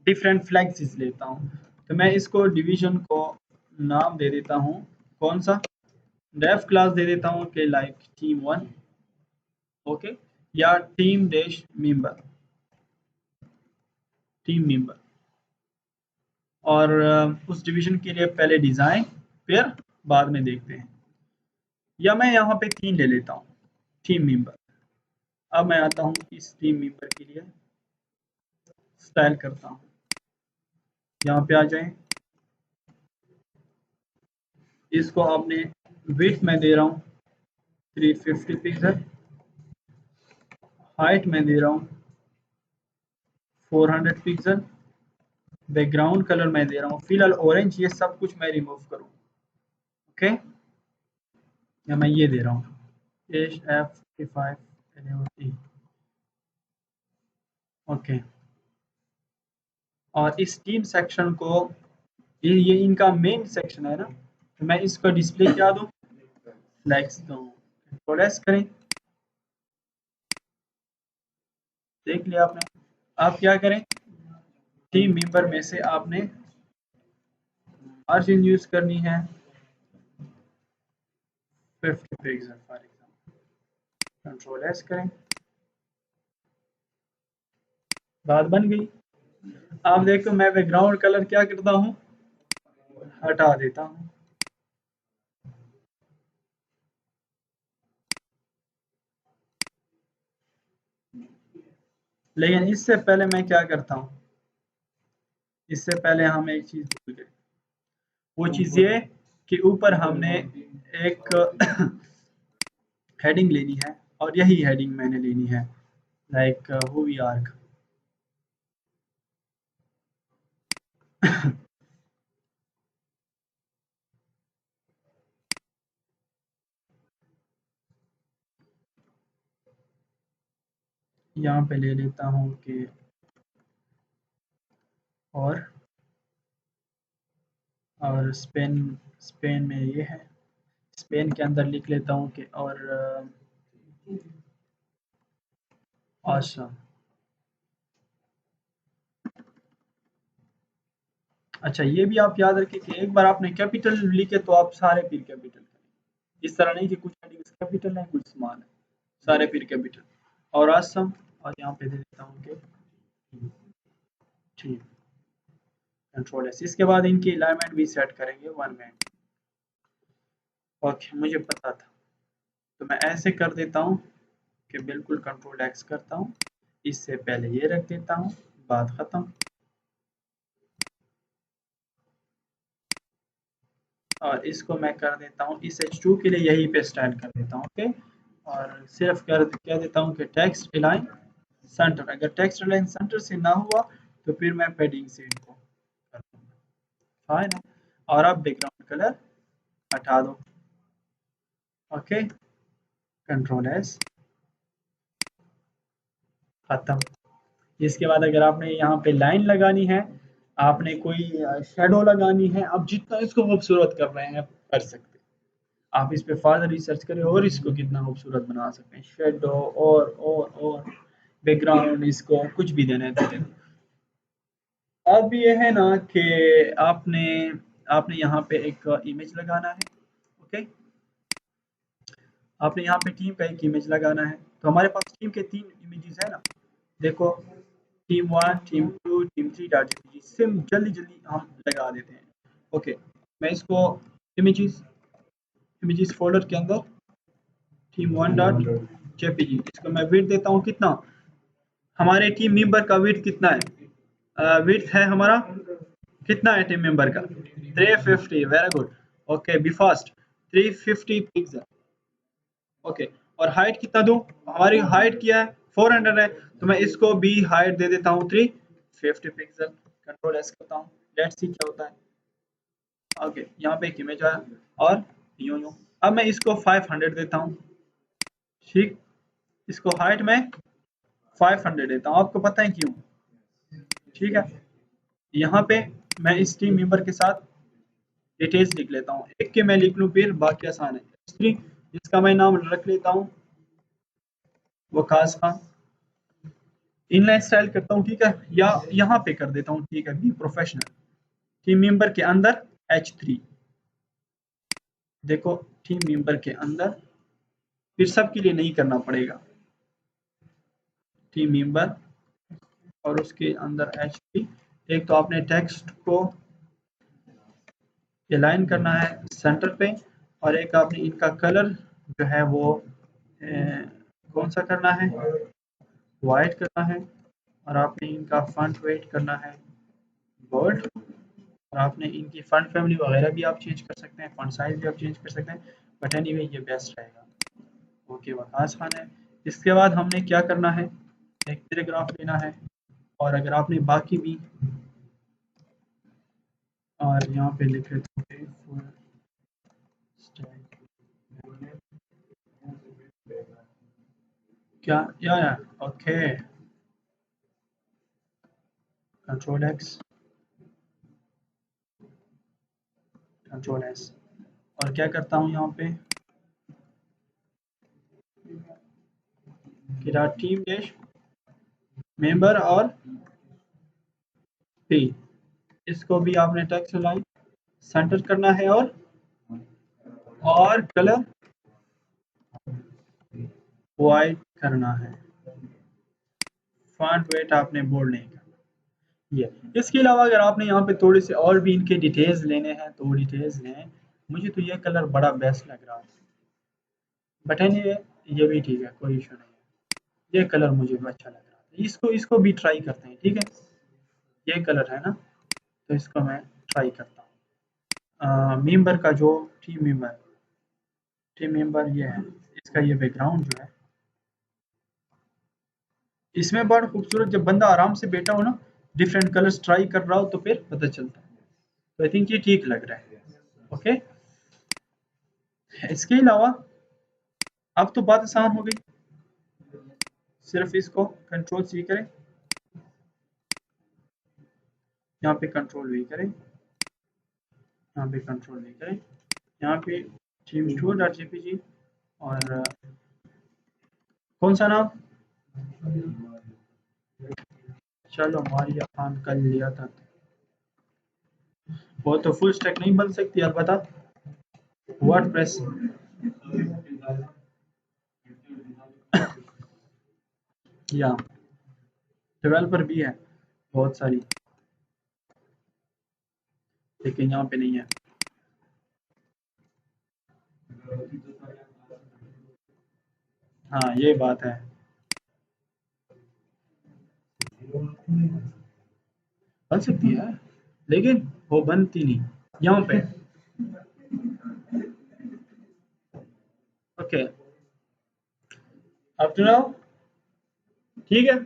Speaker 1: डिफरेंट फ्लैग्स लेता हूँ। तो मैं इसको डिवीजन को नाम दे देता हूँ, कौन सा? डेफ क्लास दे देता हूँ कि लाइक टीम 1। ओके, या team dash member, team member. और उस डिवीजन के लिए पहले डिजाइन, फिर बाद में देखते हैं। या मैं यहाँ पे 3 ले लेता हूँ, टीम मेंबर। अब मैं आता हूँ इस टीम मेंबर के लिए स्टाइल करता हूँ, यहाँ पे आ जाएं। इसको आपने विड्थ में दे रहा हूँ 350 पिक्सल, हाइट में दे रहा हूँ 400 पिक्सल, बैकग्राउंड कलर मैं दे रहा हूँ फिलहाल ऑरेंज। ये सब कुछ मैं रिमूव करूँ, ओके। या मैं ये दे रहा हूँ F55 ओके। और इस टीम सेक्शन को, ये इनका मेन सेक्शन है ना, तो मैं इसका डिस्प्ले क्या दूँ? लाइक्स दूँ। प्रेस करें, देख लिया आपने। आप क्या करें, टीम मेंबर में से आपने मार्जिन यूज करनी है 50 pixel for example, control S करें, बात बन गई। आप देखो मैं बैकग्राउंड कलर क्या करता हूँ, हटा देता हूँ। लेकिन इससे पहले मैं क्या करता हूँ, इससे पहले हम एक चीज भूल गए, वो चीज ये कि ऊपर हमने एक हेडिंग लेनी है, और यही हेडिंग मैंने लेनी है, लाइक हु वी आर। यहाँ पे ले लेता हूँ कि और स्पेन, स्पेन में ये है, स्पेन के अंदर लिख लेता हूँ कि और ऑसम। अच्छा, ये भी आप याद रखें कि एक बार आपने कैपिटल लिखे तो आप सारे फिर कैपिटल करें, इस तरह नहीं कि कुछ हेडिंग्स कैपिटल है कुछ स्मॉल है, सारे फिर कैपिटल। और ऑसम, और यहाँ पे दे देता हूँ कि ठीक, कंट्रोल एस। इसके बाद इनकी अलाइनमेंट भी सेट करेंगे 1 में। ओके, मुझे पता था, तो मैं ऐसे कर देता हूँ कि बिल्कुल कंट्रोल एक्स करता हूँ, इससे पहले ये रख देता हूँ, बात खत्म। और इसको मैं कर देता हूँ इस H2 के लिए यही पे स्टाइल कर देता हूँ, ओके। और सिर्फ कर कह देता हूँ कि टेक्स्ट अलाइन सेंटर। अगर टेक्स्ट अलाइन सेंटर से ना हुआ तो फिर मैं पैडिंग से इनको कर दूंगा, है ना। और अब बैकग्राउंड कलर हटा दो, ओके, कंट्रोल एस, खत्म। इसके बाद अगर आपने यहाँ पे लाइन लगानी है, आपने कोई शेडो लगानी है, आप जितना इसको खूबसूरत कर रहे हैं कर सकते हैं। आप इस पे फर्दर रिसर्च करें और इसको कितना खूबसूरत बना सकते हैं, शेडो और बैकग्राउंड, इसको कुछ भी देने देते हैं। अब ये है ना कि आपने आपने यहाँ पे एक इमेज लगाना है, ओके। आपने यहाँ पे टीम का एक इमेज लगाना है, तो हमारे पास टीम के 3 इमेजेस है ना, देखो team 1, team 2, team 3 dot JPG SIM जल्दी जल्दी हम लगा देते हैं। ओके, मैं इसको इमेजेस फोल्डर के अंदर टीम 1 डॉट जेपीजी, इसको मैं विड्थ देता हूँ कितना, हमारे टीम मेंबर का विड्थ कितना है, विड्थ है हमारा कितना है टीम मेंबर का 350, very good. Okay, be fast, 350 pixel. Okay, और हाइट कितना दूं, हमारी हाइट क्या है 400 है, तो मैं इसको भी हाइट दे देता हूँ 350 पिक्सल। कंट्रोल एस करता हूँ, लेट्स सी क्या होता है। ओके, यहाँ पे एक इमेज आया और यूं अब मैं इसको 500 देता हूँ, ठीक, इसको हाइट में 500 देता हूँ, आपको पता है क्यों, ठीक है। यहाँ पे मैं इस टीम मेंबर के साथ डिटेल्स लिख लेता हूँ, एक के मैं लिख लूँ फिर बाकी आसान है। हिस्ट्री, जिसका मैं नाम रख लेता हूँ वकास खान, इनलाइन स्टाइल करता हूँ, ठीक है, या यहाँ पे कर देता हूँ, ठीक है, बी प्रोफेशनल। टीम मेंबर के अंदर H3, देखो टीम मेंबर के अंदर, फिर सबके लिए नहीं करना पड़ेगा, टीम मेंबर और उसके अंदर H3। एक तो आपने टेक्स्ट को अलाइन करना है सेंटर पे, और एक आपने इनका कलर जो है वो कौन सा करना है, वाइट करना है, और आपने इनका फॉन्ट वेट करना है बोल्ड, और आपने इनकी फॉन्ट फैमिली वगैरह भी आप चेंज कर सकते हैं, फॉन्ट साइज भी आप चेंज कर सकते हैं, बट एनीवे ये बेस्ट रहेगा। ओके, वकास खान है। इसके बाद हमने क्या करना है, एक पैराग्राफ लेना है, और अगर आपने बाकी भी, और यहाँ पे लिख लेते हैं फुल स्टैक, क्या या okay, control x, control S, और क्या करता हूँ यहाँ पे कि टीम डैश मेंबर और पी, इसको भी आपने टेक्स्ट लाइन सेंटर करना है, और कलर वाइट करना है, फॉन्ट वेट आपने बोल्ड नहीं करना। ये इसके अलावा अगर आपने यहाँ पे थोड़े से और भी इनके डिटेल्स लेने हैं तो डिटेल्स लें, मुझे तो ये कलर बड़ा बेस्ट लग रहा है, बट ये भी ठीक है, कोई इशू नहीं है, ये कलर मुझे भी अच्छा लग रहा है, इसको इसको भी ट्राई करते हैं, ठीक है, ये कलर है ना, तो इसको मैं ट्राई करता हूँ। मेंबर का जो टीम मेंबर ये है, इसका ये बैकग्राउंड जो है, इसमें बड़ा खूबसूरत, जब बंदा आराम से बैठा हो ना, डिफरेंट कलर्स ट्राई कर रहा हो तो फिर पता चलता है, तो आई थिंक ये ठीक लग रहा है। ओके, इसके अलावा अब तो बात आसान हो गई, सिर्फ इसको कंट्रोल सी करें, यहाँ पे कंट्रोल वी करें, यहाँ पे कंट्रोल वी करें, यहाँ पे team2.jpg, और कौन सा नाम, चलो मारिया खान कर लिया था, वो तो फुल स्टैक नहीं बन सकती अलबत्ता, वर्डप्रेस या डेवलपर भी है बहुत सारी, लेकिन यहाँ पे नहीं है। हाँ ये बात है, बन सकती है लेकिन वो बनती नहीं यहाँ पे। ओके, अप टू नाउ ठीक है,